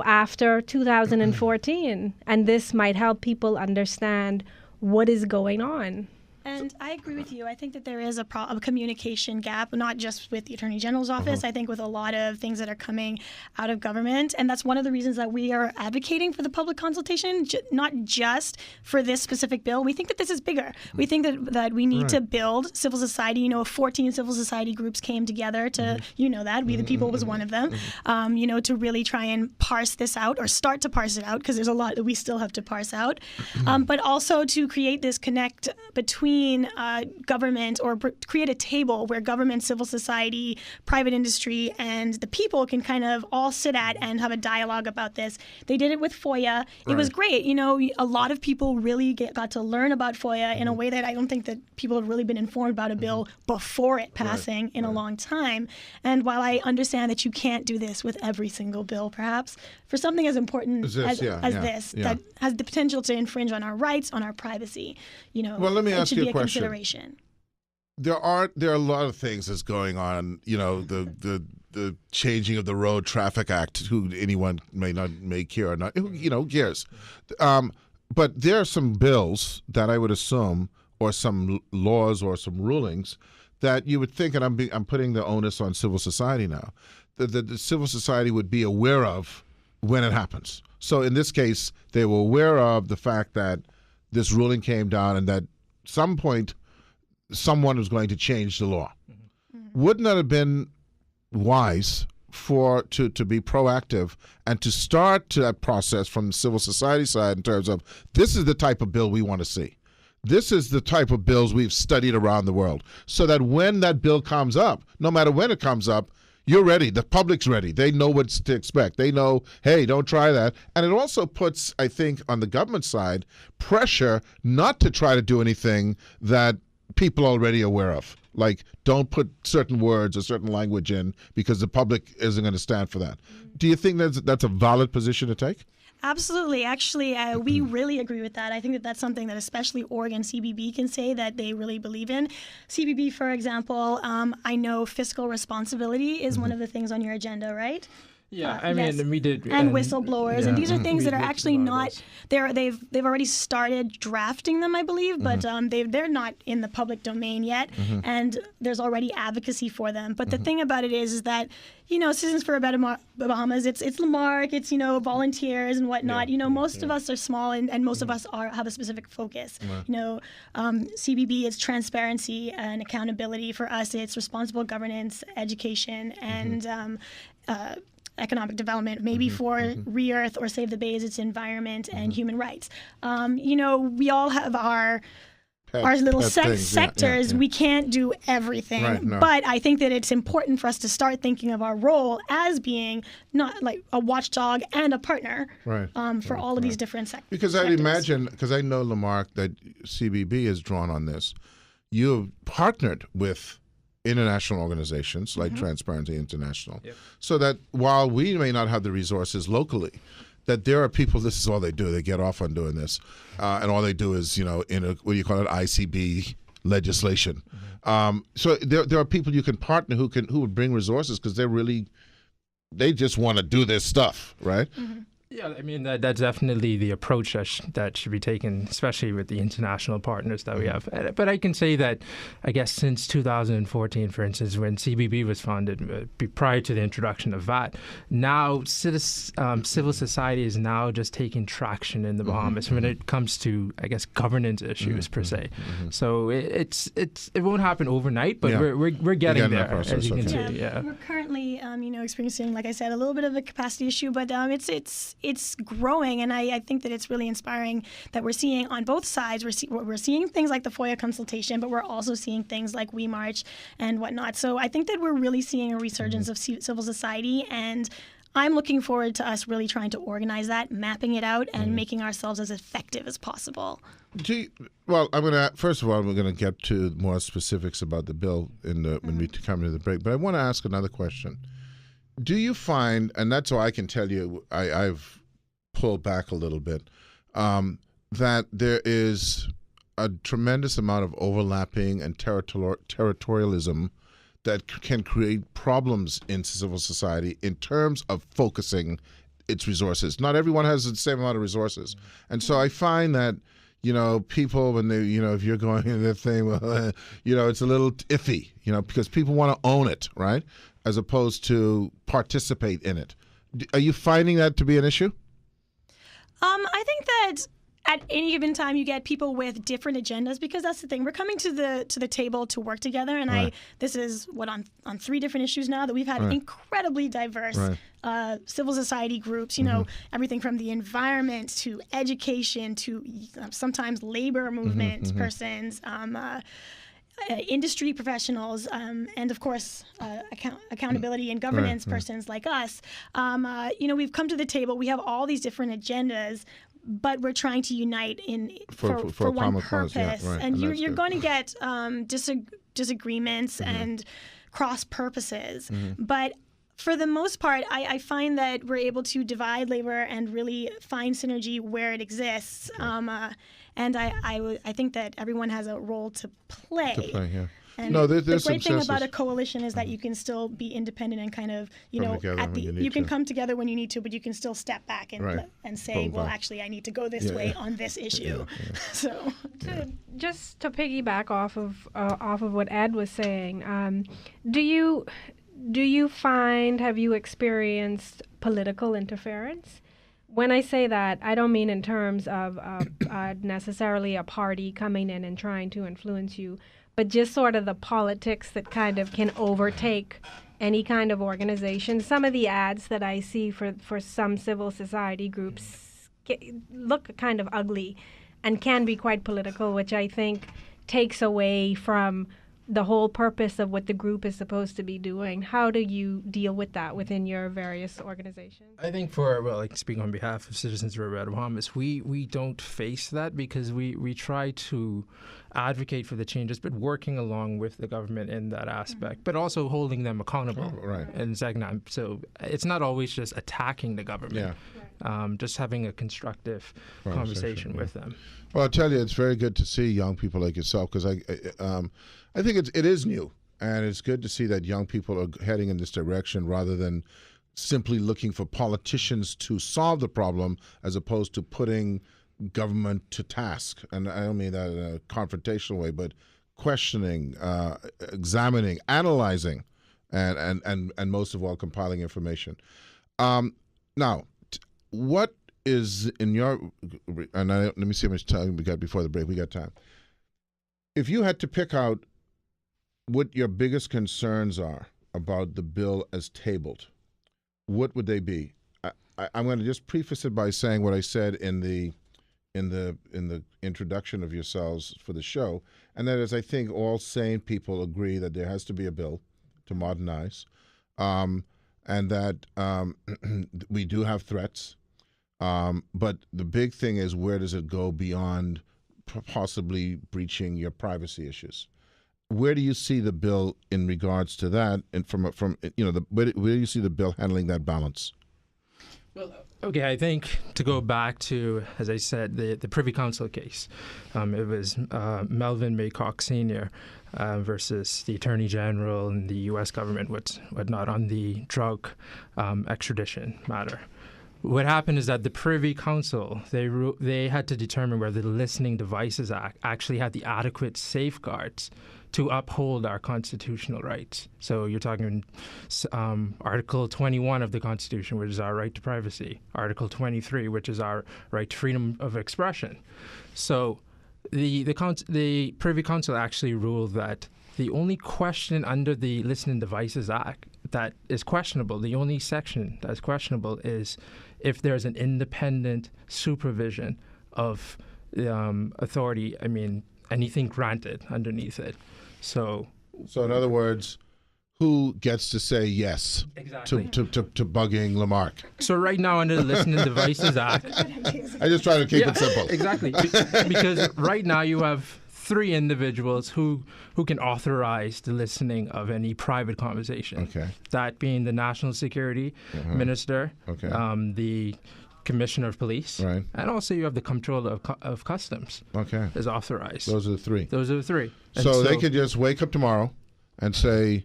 After 2014. And this might help people understand what is going on. And I agree with you. I think that there is a communication gap, not just with the Attorney General's office. I think with a lot of things that are coming out of government. And that's one of the reasons that we are advocating for the public consultation, not just for this specific bill. We think that this is bigger. We think that we need to build civil society. 14 civil society groups came together to, that, We the People was one of them, to really try and parse this out or start to parse it out, because there's a lot that we still have to parse out. But also to create this connect between government, or create a table where government, civil society, private industry, and the people can kind of all sit at and have a dialogue about this. They did it with FOIA. It was great. A lot of people really got to learn about FOIA in a way that I don't think that people have really been informed about a bill before it passing in a long time. And while I understand that you can't do this with every single bill, perhaps, for something as important as this, that has the potential to infringe on our rights, on our privacy, well, let me ask you a question. Consideration. There are a lot of things that's going on. The changing of the Road Traffic Act. Who anyone may care or not. Who cares? But there are some bills that I would assume, or some laws, or some rulings that you would think, and I'm putting the onus on civil society now, that the civil society would be aware of when it happens. So in this case, they were aware of the fact that this ruling came down, and that some point someone was going to change the law. Wouldn't that have been wise to be proactive and to start that process from the civil society side in terms of, this is the type of bill we want to see. This is the type of bills we've studied around the world, so that when that bill comes up, no matter when it comes up, you're ready. The public's ready. They know what to expect. They know, hey, don't try that. And it also puts, I think, on the government side, pressure not to try to do anything that people are already aware of. Like, don't put certain words or certain language in, because the public isn't going to stand for that. Do you think that's a valid position to take? Absolutely. Actually, we really agree with that. I think that that's something that especially Oregon CBB can say that they really believe in. CBB, for example, I know fiscal responsibility is one of the things on your agenda, right? Yeah, I yes. mean, we did. And whistleblowers. And these are things that are actually not, those. they've already started drafting them, I believe, but they're not in the public domain yet. And there's already advocacy for them. But the thing about it is that, Citizens for a Better Bahamas, it's Lemarque, it's, volunteers and whatnot. Most of us are small and most of us have a specific focus. CBB is transparency and accountability. For us, it's responsible governance, education, and economic development. Maybe for Re-Earth or Save the Bays, it's environment and human rights. We all have our little sectors. We can't do everything. Right, no. But I think that it's important for us to start thinking of our role as being not like a watchdog and a partner for all of these different sectors. Because I'd imagine, because I know, Lemarque, that CBB is drawn on this. You've partnered with international organizations like Transparency International, so that while we may not have the resources locally, that there are people, this is all they do, they get off on doing this, and all they do is, in what do you call it, ICB legislation. So there are people you can partner who would bring resources because they just want to do this stuff, right? Yeah, I mean, that's definitely the approach that should be taken, especially with the international partners that we have. But I can say that, I guess, since 2014, for instance, when CBB was founded, prior to the introduction of VAT, now civil society is now just taking traction in the Bahamas when it comes to, I guess, governance issues, per se. So it won't happen overnight, but we're getting there, process, as you can see. Yeah. We're currently, experiencing, like I said, a little bit of a capacity issue, but it's growing, and I think that it's really inspiring that we're seeing on both sides. We're seeing things like the FOIA consultation, but we're also seeing things like We March and whatnot. So I think that we're really seeing a resurgence of civil society, and I'm looking forward to us really trying to organize that, mapping it out, and making ourselves as effective as possible. First of all, we're going to get to more specifics about the bill when we come to the break, but I want to ask another question. Do you find, and that's all I can tell you, I've pulled back a little bit, that there is a tremendous amount of overlapping and territorialism that can create problems in civil society in terms of focusing its resources. Not everyone has the same amount of resources. And so I find that, people, when they, if you're going into the thing, it's a little iffy, because people want to own it, right? As opposed to participate in it. Are you finding that to be an issue? I think that at any given time you get people with different agendas, because that's the thing. We're coming to the table to work together, and this is on 3 different issues now that we've had incredibly diverse civil society groups, everything from the environment to education to sometimes labor movement persons, industry professionals, and of course accountability and governance persons like us. We've come to the table. We have all these different agendas, but we're trying to unite for one purpose. And you're going to get disagreements and cross purposes, but for the most part, I find that we're able to divide labor and really find synergy where it exists. And I think that everyone has a role to play. And there's the great thing some about a coalition is that you can still be independent and kind of, you can come together when you need to, but you can still step back and say, actually, I need to go this way on this issue. So, just to piggyback off of what Ed was saying, do you find, have you experienced political interference? When I say that, I don't mean in terms of necessarily a party coming in and trying to influence you, but just sort of the politics that kind of can overtake any kind of organization. Some of the ads that I see for some civil society groups look kind of ugly and can be quite political, which I think takes away from the whole purpose of what the group is supposed to be doing. How do you deal with that within your various organizations? I think speaking on behalf of Citizens for a Better Bahamas, we don't face that because we try to advocate for the changes, but working along with the government in that aspect, but also holding them accountable. And second, so it's not always just attacking the government. just having a constructive conversation with them. Well, I'll tell you, it's very good to see young people like yourself, because I think it is new, and it's good to see that young people are heading in this direction rather than simply looking for politicians to solve the problem, as opposed to putting government to task. And I don't mean that in a confrontational way, but questioning, examining, analyzing, and most of all, compiling information. Now, what is in your, and let me see how much time we got before the break. We got time. If you had to pick out what your biggest concerns are about the bill as tabled, what would they be? I'm going to just preface it by saying what I said in the introduction of yourselves for the show, and that is, I think all sane people agree that there has to be a bill to modernize, and that we do have threats, but the big thing is, where does it go beyond possibly breaching your privacy issues? Where do you see the bill in regards to that, and where do you see the bill handling that balance? Well, okay, I think to go back to, as I said, the Privy Council case, it was Melvin Maycock Sr. Versus the Attorney General and the U.S. government, whatnot, on the drug extradition matter. What happened is that the Privy Council, they had to determine whether the Listening Devices Act actually had the adequate safeguards to uphold our constitutional rights. So you're talking Article 21 of the Constitution, which is our right to privacy, Article 23, which is our right to freedom of expression. So the Privy Council actually ruled that the only question under the Listening Devices Act that is questionable, the only section that's questionable, is if there's an independent supervision of authority, anything granted underneath it. So in other words, who gets to say yes exactly to bugging Lemarque? So right now under the Listening Devices Act, I just try to keep it simple. Exactly, because right now you have 3 individuals who can authorize the listening of any private conversation. Okay. That being the National Security Minister, the Commissioner of Police, right, and also you have the Comptroller of Customs. Okay. Is authorized. Those are the 3. So they could just wake up tomorrow and say,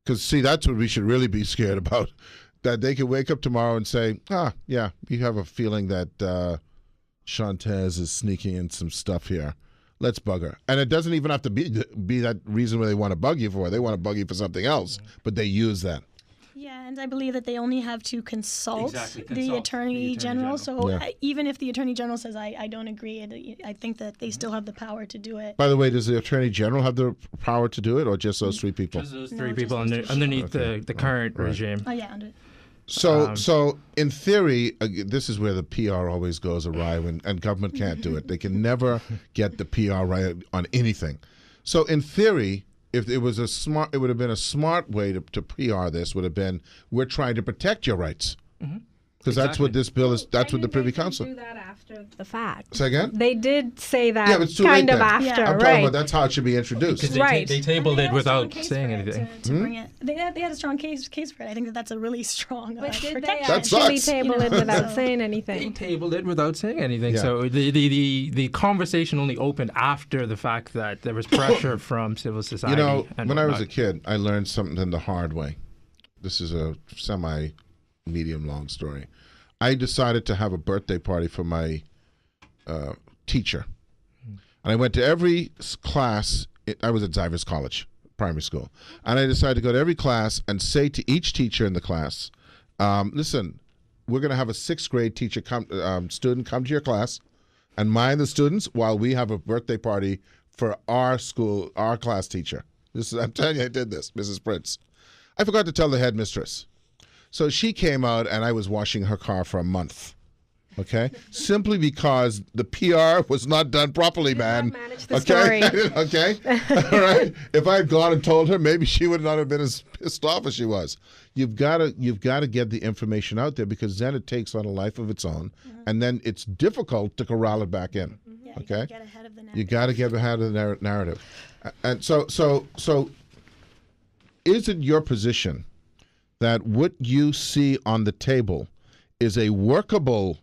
because see, that's what we should really be scared about, that they could wake up tomorrow and say, yeah, we have a feeling that Shantez is sneaking in some stuff here. Let's bug her. And it doesn't even have to be that reason where they want to bug you for. They want to bug you for something else, but they use that. Yeah, and I believe that they only have to consult the Attorney General. So even if the Attorney General says, I don't agree, I think that they still have the power to do it. By the way, does the Attorney General have the power to do it, or just those 3 people? Just those 3 people underneath the current regime. Oh, yeah, under it. So in theory, this is where the PR always goes awry, and government can't do it. They can never get the PR right on anything. So in theory, if it was it would have been a smart way to PR this, would have been, we're trying to protect your rights. Because that's what this bill is. That's what the Privy Council. They do that after the fact. Say again? They did say that but it's too kind late of then. after, I'm talking about that's how it should be introduced. Right. They tabled it without saying anything. To bring it. They had a strong case for it. I think that's a really strong But did they protection. That actually sucks. table it without saying They anything? tabled it without saying anything. Yeah. So the conversation only opened after the fact that there was pressure from civil society. When I was a kid, I learned something the hard way. This is a semi-medium long story. I decided to have a birthday party for my teacher. And I went to every class. I was at Zivers College, primary school. And I decided to go to every class and say to each teacher in the class, listen, we're going to have a 6th grade teacher student come to your class and mind the students while we have a birthday party for our school, our class teacher. I'm telling you, I did this, Mrs. Prince. I forgot to tell the headmistress. So she came out, and I was washing her car for a month, okay? Simply because the PR was not done properly, man. Manage the Okay? story. Okay? All right? If I had gone and told her, maybe she would not have been as pissed off as she was. You've got to get the information out there, because then it takes on a life of its own, and then it's difficult to corral it back in. Yeah, Okay? you get ahead of the narrative. You got to get ahead of the narrative. And so is it your position that what you see on the table is a workable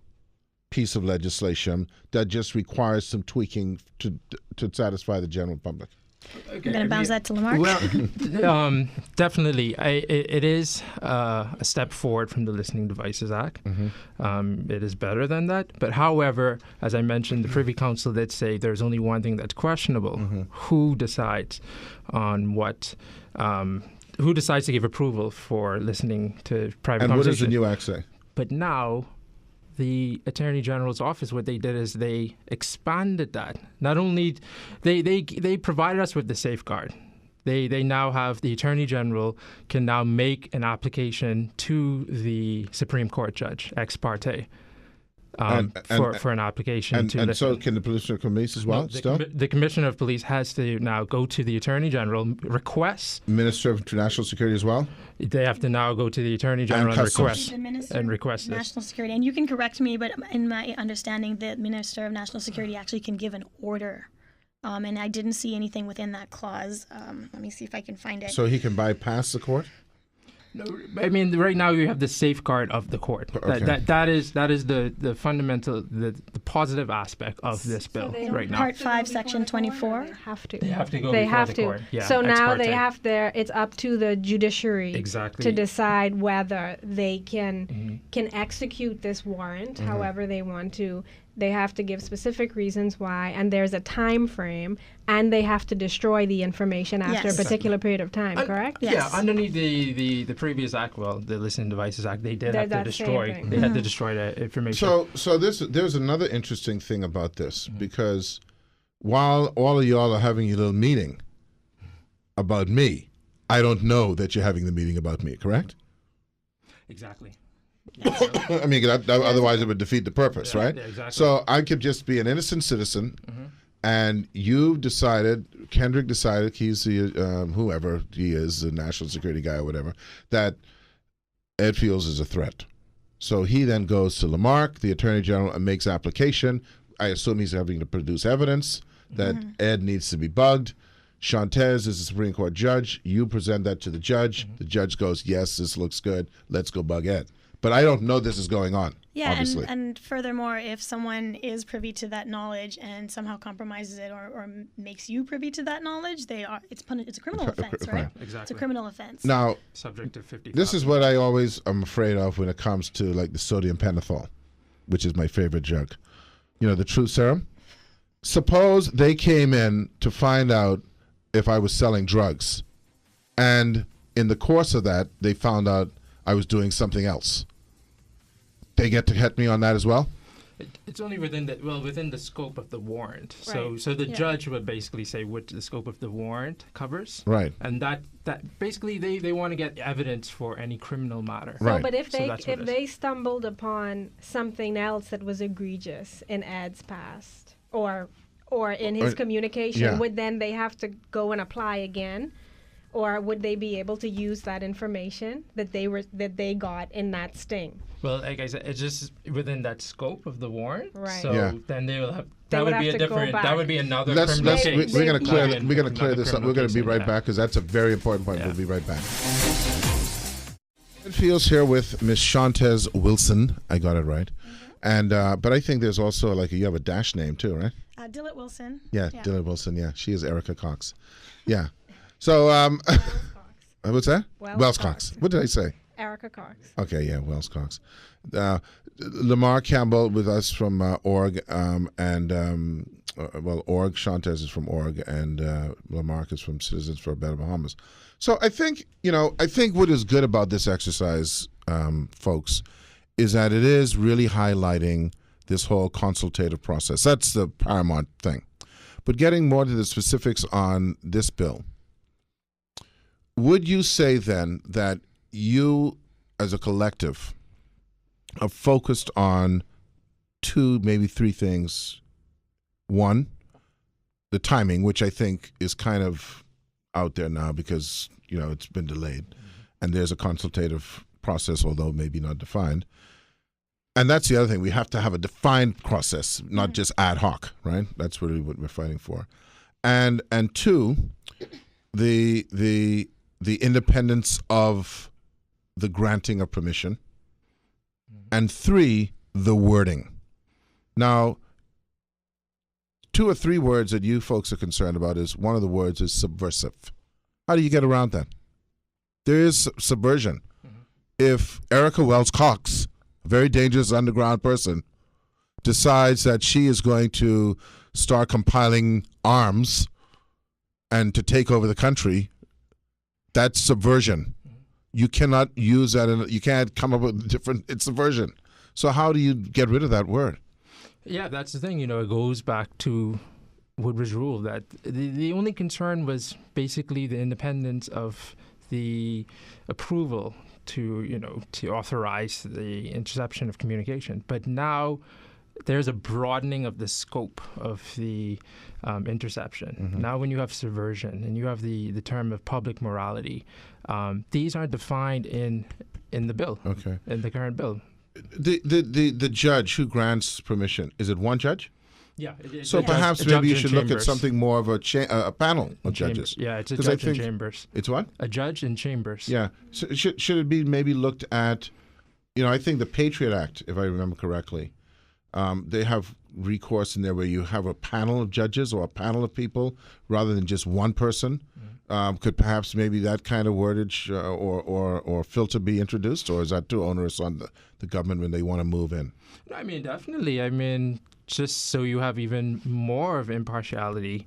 piece of legislation that just requires some tweaking to satisfy the general public? I'm going to bounce that to Lemarque. Well, definitely. It is a step forward from the Listening Devices Act. It is better than that. But however, as I mentioned, the Privy Council did say there's only one thing that's questionable. Who decides on what... who decides to give approval for listening to private And what conversations? does the new act say? But now, the Attorney General's office, what they did is they expanded that. Not only they provided us with the safeguard. They now have the Attorney General can now make an application to the Supreme Court judge ex parte. For an application to and listen. so can the Police Committee as well? No, the Commissioner of Police has to now go to the Attorney General, request. Minister of National Security as well? They have to now go to the Attorney General and Customs. request this. National Security. And you can correct me, but in my understanding, the Minister of National Security actually can give an order. And I didn't see anything within that clause. Let me see if I can find it. So he can bypass the court? No, I mean, right now you have the safeguard of the court. Okay. That is the fundamental, the positive aspect of this bill right now. Part 5, Section 24. They have to. They have to go They before have the to. court. Yeah, so ex now parte. they have it's up to the judiciary Exactly. to decide whether they can execute this warrant however they want to. They have to give specific reasons why, and there's a time frame, and they have to destroy the information after Yes. a particular period of time, correct? Yes. Yeah, underneath the previous act, well, the Listening Devices Act, they did have to That same destroy. thing. They had to destroy the information. So there's another interesting thing about this, because while all of y'all are having your little meeting about me, I don't know that you're having the meeting about me, correct? Exactly. I mean, otherwise it would defeat the purpose, right? Yeah, exactly. So I could just be an innocent citizen, and you decided, Kendrick decided, he's the whoever he is, the national security guy or whatever, that Ed feels is a threat. So he then goes to Lemarque, the Attorney General, and makes application. I assume he's having to produce evidence that Ed needs to be bugged. Shantez is a Supreme Court judge. You present that to the judge. The judge goes, yes, this looks good. Let's go bug Ed. But I don't know this is going on, Yeah, obviously. and furthermore, if someone is privy to that knowledge and somehow compromises it or makes you privy to that knowledge, it's a criminal offense, right? Exactly. It's a criminal offense. Now, Subject to 50. this is what I always am afraid of when it comes to like the sodium pentothal, which is my favorite drug. You know, the truth serum. Suppose they came in to find out if I was selling drugs, and in the course of that, they found out I was doing something else. They get to hit me on that as well? It's only within the scope of the warrant. Right. So the judge would basically say what the scope of the warrant covers. Right. And that basically they want to get evidence for any criminal matter. Right. So, but if So they that's what it is. stumbled upon something else that was egregious in Ed's past or in his communication, yeah. would then they have to go and apply again? Or would they be able to use that information that they got in that sting? Well, like I said, it's just within that scope of the warrant. Right. So Yeah. then they will have. They That would would be have a to go different. back. That would be another We're criminal case. gonna clear Another this up. criminal We're gonna be case, right yeah. back because that's a very important point. Yeah. We'll be right back. Ed Fields here with Miss Shantez Wilson. I got it right. And but I think there's also like you have a dash name too, right? Dillett Wilson. Yeah, Dylan Wilson. Yeah, she is Erica Cox. Yeah. So what's that? Wells Cox. Cox. What did I say? Erica Cox. Okay, yeah, Wells Cox. Lemarque Campbell with us from Org, org. Shantez is from Org, and Lemarque is from Citizens for a Better Bahamas. So I think what is good about this exercise, folks, is that it is really highlighting this whole consultative process. That's the paramount thing. But getting more to the specifics on this bill, would you say then that you, as a collective, are focused on 2, maybe 3 things? One, the timing, which I think is kind of out there now because, it's been delayed. And there's a consultative process, although maybe not defined. And that's the other thing. We have to have a defined process, not just ad hoc, right? That's really what we're fighting for. And 2, the independence of the granting of permission and 3, the wording. Now, 2 or 3 words that you folks are concerned about is, one of the words is subversive. How do you get around that? There is subversion. If Erica Wells Cox, a very dangerous underground person, decides that she is going to start compiling arms and to take over the country, that's subversion. You cannot use that, you can't come up with it's subversion. So how do you get rid of that word? Yeah, that's the thing. It goes back to Woodbridge rule that the only concern was basically the independence of the approval to authorize the interception of communication. But now there's a broadening of the scope of the interception. Now when you have subversion and you have the term of public morality, these are defined in the bill, in the current bill. The judge who grants permission, is it one judge? Yeah. So perhaps maybe you should look at something more of a panel of judges. Yeah, it's a judge in chambers. It's what? A judge in chambers. Yeah. So should it be maybe looked at, I think the Patriot Act, if I remember correctly, they have recourse in there where you have a panel of judges or a panel of people rather than just one person. Could perhaps maybe that kind of wordage or filter be introduced, or is that too onerous on the government when they want to move in? I mean, definitely. I mean, just so you have even more of impartiality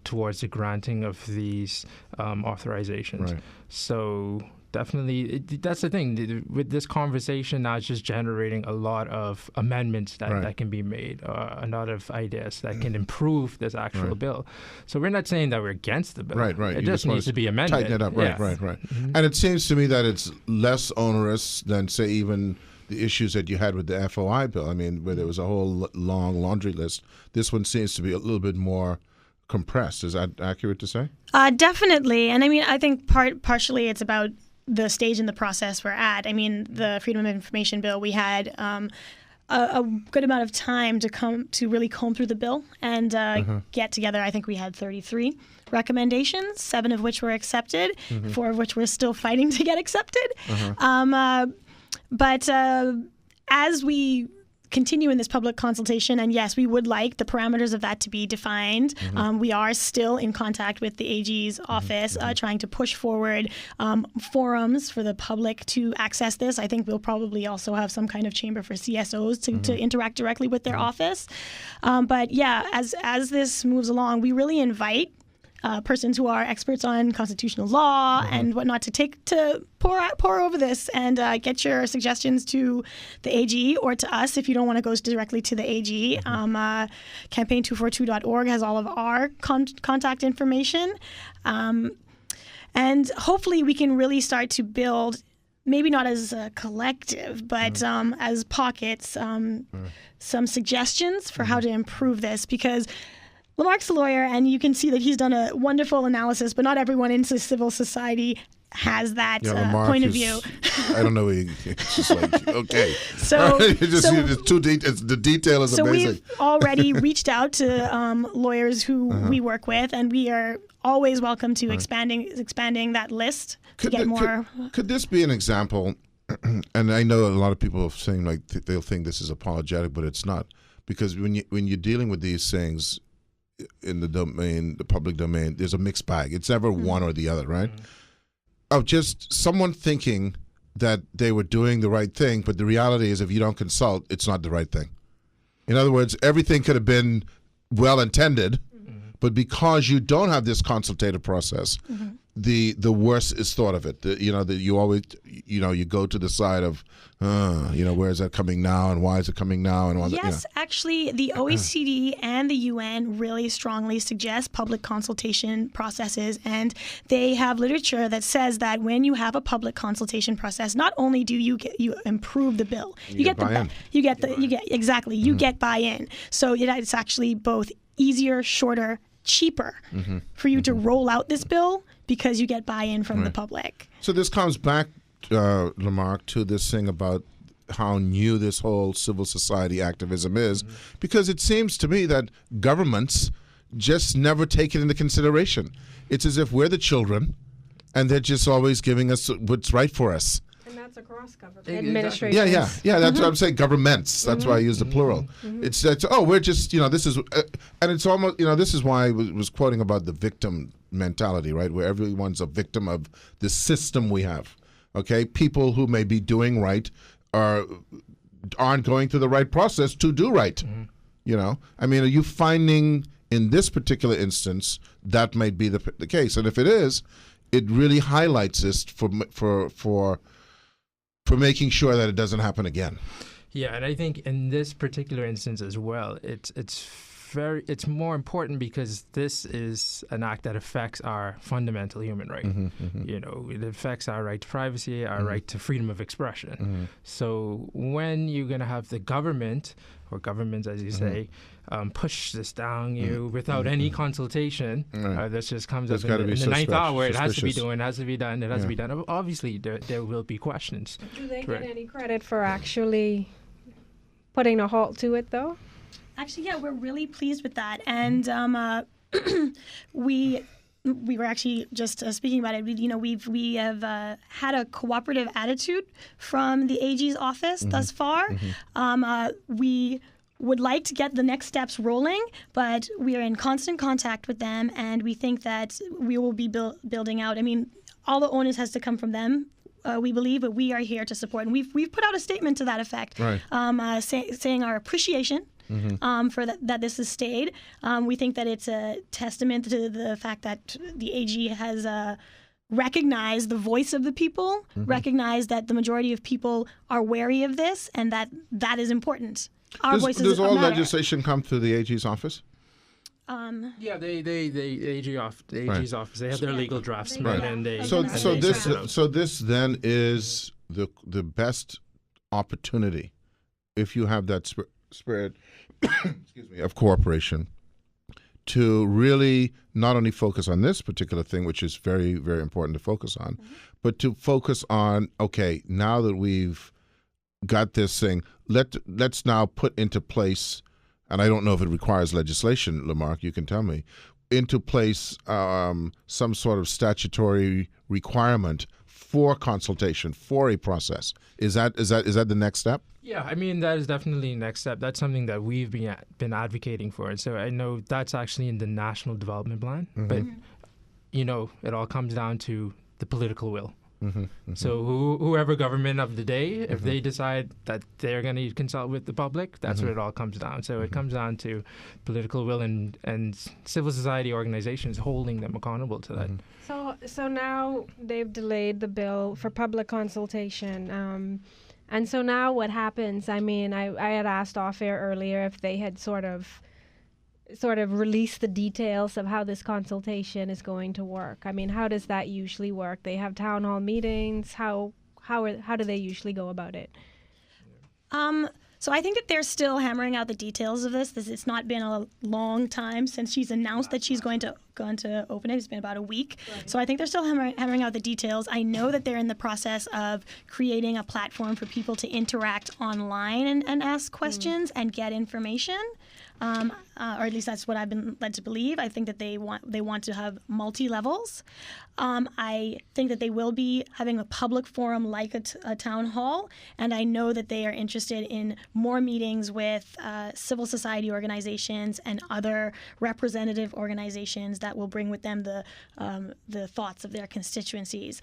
towards the granting of these authorizations. Right. So definitely, that's the thing. With this conversation now, it's just generating a lot of amendments that can be made, a lot of ideas that can improve this actual bill. So we're not saying that we're against the bill. Right. It just needs to be amended. Tighten it up. Right. And it seems to me that it's less onerous than, say, even the issues that you had with the FOI bill. I mean, where there was a whole long laundry list. This one seems to be a little bit more compressed. Is that accurate to say? Definitely. And I mean, I think partially it's about the stage in the process we're at. I mean, the Freedom of Information bill, we had a good amount of time to really comb through the bill and get together. I think we had 33 recommendations, 7 of which were accepted, 4 of which we're still fighting to get accepted. But as we continue in this public consultation, and yes, we would like the parameters of that to be defined. We are still in contact with the AG's office, trying to push forward forums for the public to access this. I think we'll probably also have some kind of chamber for CSOs to interact directly with their office. But yeah, as this moves along, we really invite persons who are experts on constitutional law and whatnot to pour over this and get your suggestions to the AG or to us if you don't want to go directly to the AG. Campaign242.org has all of our contact information. And hopefully we can really start to build, maybe not as a collective, but as pockets, some suggestions for how to improve this, because Lemarque's a lawyer, and you can see that he's done a wonderful analysis, but not everyone in civil society has that point of view. I don't know. It's just like, okay. So, it's too the detail is amazing. So we've already reached out to lawyers who we work with, and we are always welcome to expanding that list to get more. Could this be an example? And I know a lot of people are saying like they'll think this is apologetic, but it's not, because when you're dealing with these things in the public domain, there's a mixed bag. It's never one or the other, right? Of just someone thinking that they were doing the right thing, but the reality is if you don't consult, it's not the right thing. In other words, everything could have been well intended, but because you don't have this consultative process, the worst is thought of it. You always, you go to the side of, where is that coming now and why is it coming now and all that. Yes, actually, the OECD and the UN really strongly suggest public consultation processes, and they have literature that says that when you have a public consultation process, not only do you improve the bill, you get buy-in. You get buy-in. So it's actually both easier, shorter, cheaper for you to roll out this bill because you get buy-in from the public. So this comes back, Lemarque, to this thing about how new this whole civil society activism is, because it seems to me that governments just never take it into consideration. It's as if we're the children and they're just always giving us what's right for us. And that's across government. Exactly. Administration. Yeah. That's what I'm saying. Governments. That's why I use the plural. It's we're just this is, and it's almost this is why I was quoting about the victim mentality, right? Where everyone's a victim of the system we have. Okay, people who may be doing right aren't going through the right process to do right. I mean, are you finding in this particular instance that might be the case? And if it is, it really highlights this for making sure that it doesn't happen again. Yeah, and I think in this particular instance as well, it's more important because this is an act that affects our fundamental human right. It affects our right to privacy, our right to freedom of expression. So when you're going to have the government, or governments as you say, push this down you without any consultation, this just comes up in the ninth hour. It has to be done. It has to be done. Obviously, there will be questions. Do they get any credit for actually putting a halt to it, though? Actually, yeah, we're really pleased with that. And we were actually just speaking about it. We have had a cooperative attitude from the AG's office thus far. We would like to get the next steps rolling, but we are in constant contact with them, and we think that we will be building out. I mean, all the onus has to come from them. We believe, but we are here to support, and we've put out a statement to that effect, saying our appreciation for that this has stayed. We think that it's a testament to the fact that the AG has recognized the voice of the people, recognized that the majority of people are wary of this, and that is important. Our voices does all matter. legislation come through the AG's office? Yeah, the AG's office. They have their legal draftsmen, and they. So this then is the best opportunity, if you have that spirit, excuse me, of cooperation, to really not only focus on this particular thing, which is very, very important to focus on, but to focus on, okay, now that we've got this thing, let's now put into place, and I don't know if it requires legislation, Lemarque, you can tell me, into place some sort of statutory requirement for consultation, for a process. Is that the next step? Yeah, I mean, that is definitely the next step. That's something that we've been advocating for. And so I know that's actually in the National Development Plan. But, it all comes down to the political will. So whoever government of the day, if they decide that they're going to consult with the public, that's what it all comes down. So it comes down to political will and civil society organizations holding them accountable to that. So now they've delayed the bill for public consultation. And so now what happens? I mean, I had asked off air earlier if they had sort of release the details of how this consultation is going to work. I mean, how does that usually work? They have town hall meetings. How do they usually go about it? So I think that they're still hammering out the details of this. It's not been a long time since she's announced that she's going to open it. It's been about a week. Right. So I think they're still hammering out the details. I know that they're in the process of creating a platform for people to interact online and ask questions and get information. Or at least that's what I've been led to believe. I think that they want to have multi-levels. I think that they will be having a public forum like a town hall, and I know that they are interested in more meetings with civil society organizations and other representative organizations that will bring with them the thoughts of their constituencies.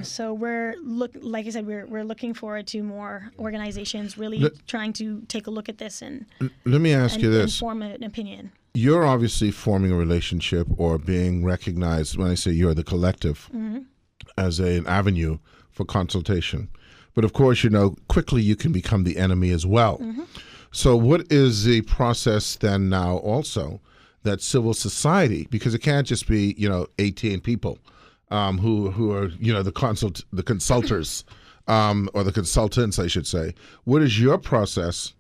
So we're looking forward to more organizations really trying to take a look at this and let me ask you this. Form an opinion. You're obviously forming a relationship or being recognized, when I say you're, the collective, as an avenue for consultation. But of course, quickly you can become the enemy as well. So what is the process then now also that civil society, because it can't just be, 18 people who are, the consultors or the consultants, I should say. What is your process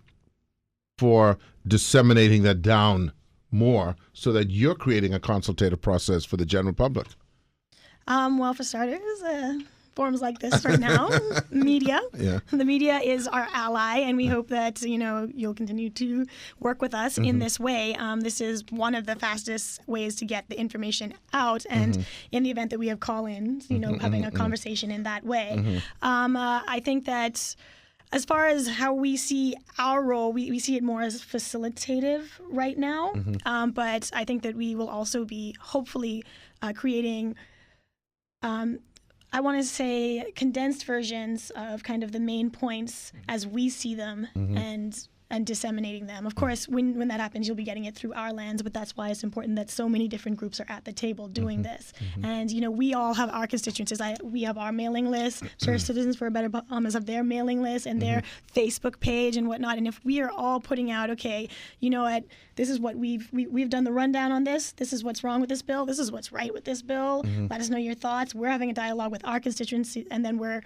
for disseminating that down more so that you're creating a consultative process for the general public? Well, for starters, forums like this right now. Media. Yeah. The media is our ally, and we hope that you'll continue to work with us in this way. This is one of the fastest ways to get the information out, and in the event that we have call-ins, having a conversation in that way. I think that as far as how we see our role, we see it more as facilitative right now. But I think that we will also be hopefully creating, I want to say, condensed versions of kind of the main points as we see them and disseminating them. Of course, when that happens, you'll be getting it through our lens, but that's why it's important that so many different groups are at the table doing this. And, we all have our constituencies. We have our mailing list. Sure, Citizens for a Better Bahamas have their mailing list and their Facebook page and whatnot. And if we are all putting out, okay, you know what, this is what we've done the rundown on this. This is what's wrong with this bill. This is what's right with this bill. Let us know your thoughts. We're having a dialogue with our constituency, and then we're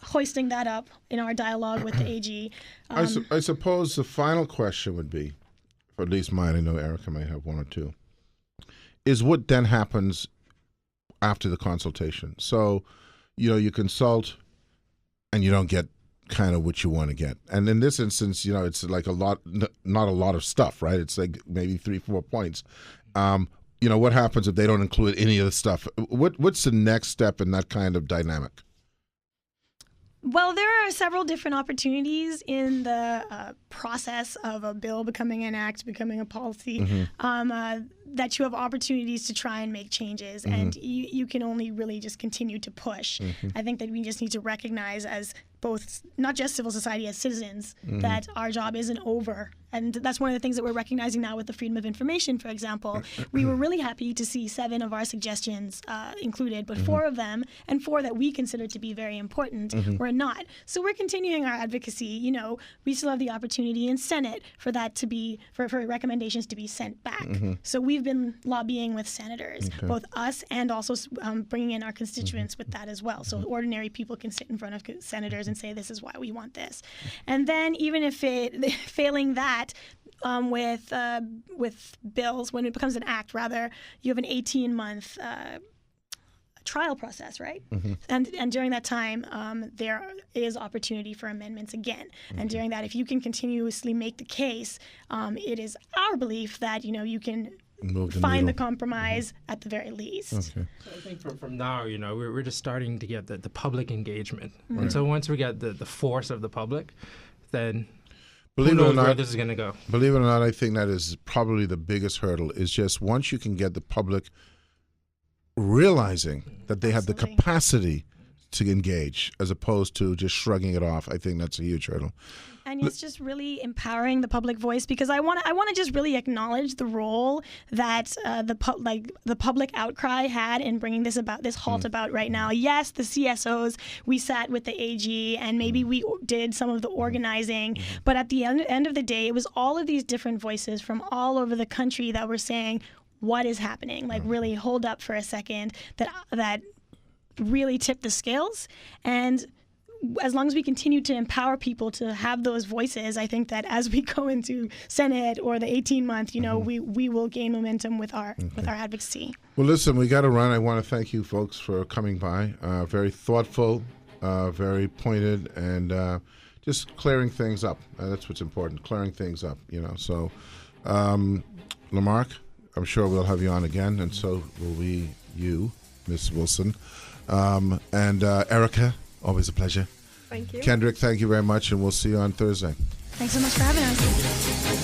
hoisting that up in our dialogue with the AG. I suppose the final question would be, or at least mine, I know Erica may have one or two, is what then happens after the consultation. So, you consult and you don't get kind of what you want to get. And in this instance, it's like not a lot of stuff, right? It's like maybe 3-4 points. What happens if they don't include any of the stuff? What's the next step in that kind of dynamic? Well, there are several different opportunities in the process of a bill becoming an act, becoming a policy, that you have opportunities to try and make changes, and you can only really just continue to push. I think that we just need to recognize as both, not just civil society, as citizens, that our job isn't over. And that's one of the things that we're recognizing now with the Freedom of Information, for example. We were really happy to see 7 of our suggestions included, but 4 of them, and 4 that we consider to be very important, were not. So we're continuing our advocacy. We still have the opportunity in Senate for that to be, for recommendations to be sent back. So we've been lobbying with senators, both us and also bringing in our constituents with that as well. So ordinary people can sit in front of senators and say, this is why we want this. And then even if failing that, with bills, when it becomes an act, rather, you have an 18-month trial process, right? And during that time, there is opportunity for amendments again. And during that, if you can continuously make the case, it is our belief that you can find the compromise at the very least. So I think from now, we're just starting to get the public engagement. And so once we get the force of the public, then Believe it or not, where this is going to go. Believe it or not, I think that is probably the biggest hurdle, is just once you can get the public realizing that they have the capacity to engage as opposed to just shrugging it off. I think that's a huge hurdle. And it's just really empowering the public voice, because I want to just really acknowledge the role that the public outcry had in bringing this halt about right now. Yes, the CSOs, we sat with the AG and maybe we did some of the organizing, but at the end of the day, it was all of these different voices from all over the country that were saying, what is happening? Like, really hold up for a second, that really tipped the scales. And as long as we continue to empower people to have those voices, I think that as we go into Senate or the 18-month, we will gain momentum with our advocacy. Well, listen, we got to run. I want to thank you folks for coming by. Very thoughtful, very pointed, and just clearing things up. That's what's important, clearing things up, So, Lemarque, I'm sure we'll have you on again, and so will you, Ms. Wilson. And Erica, always a pleasure. Thank you. Kendrick, thank you very much, and we'll see you on Thursday. Thanks so much for having us.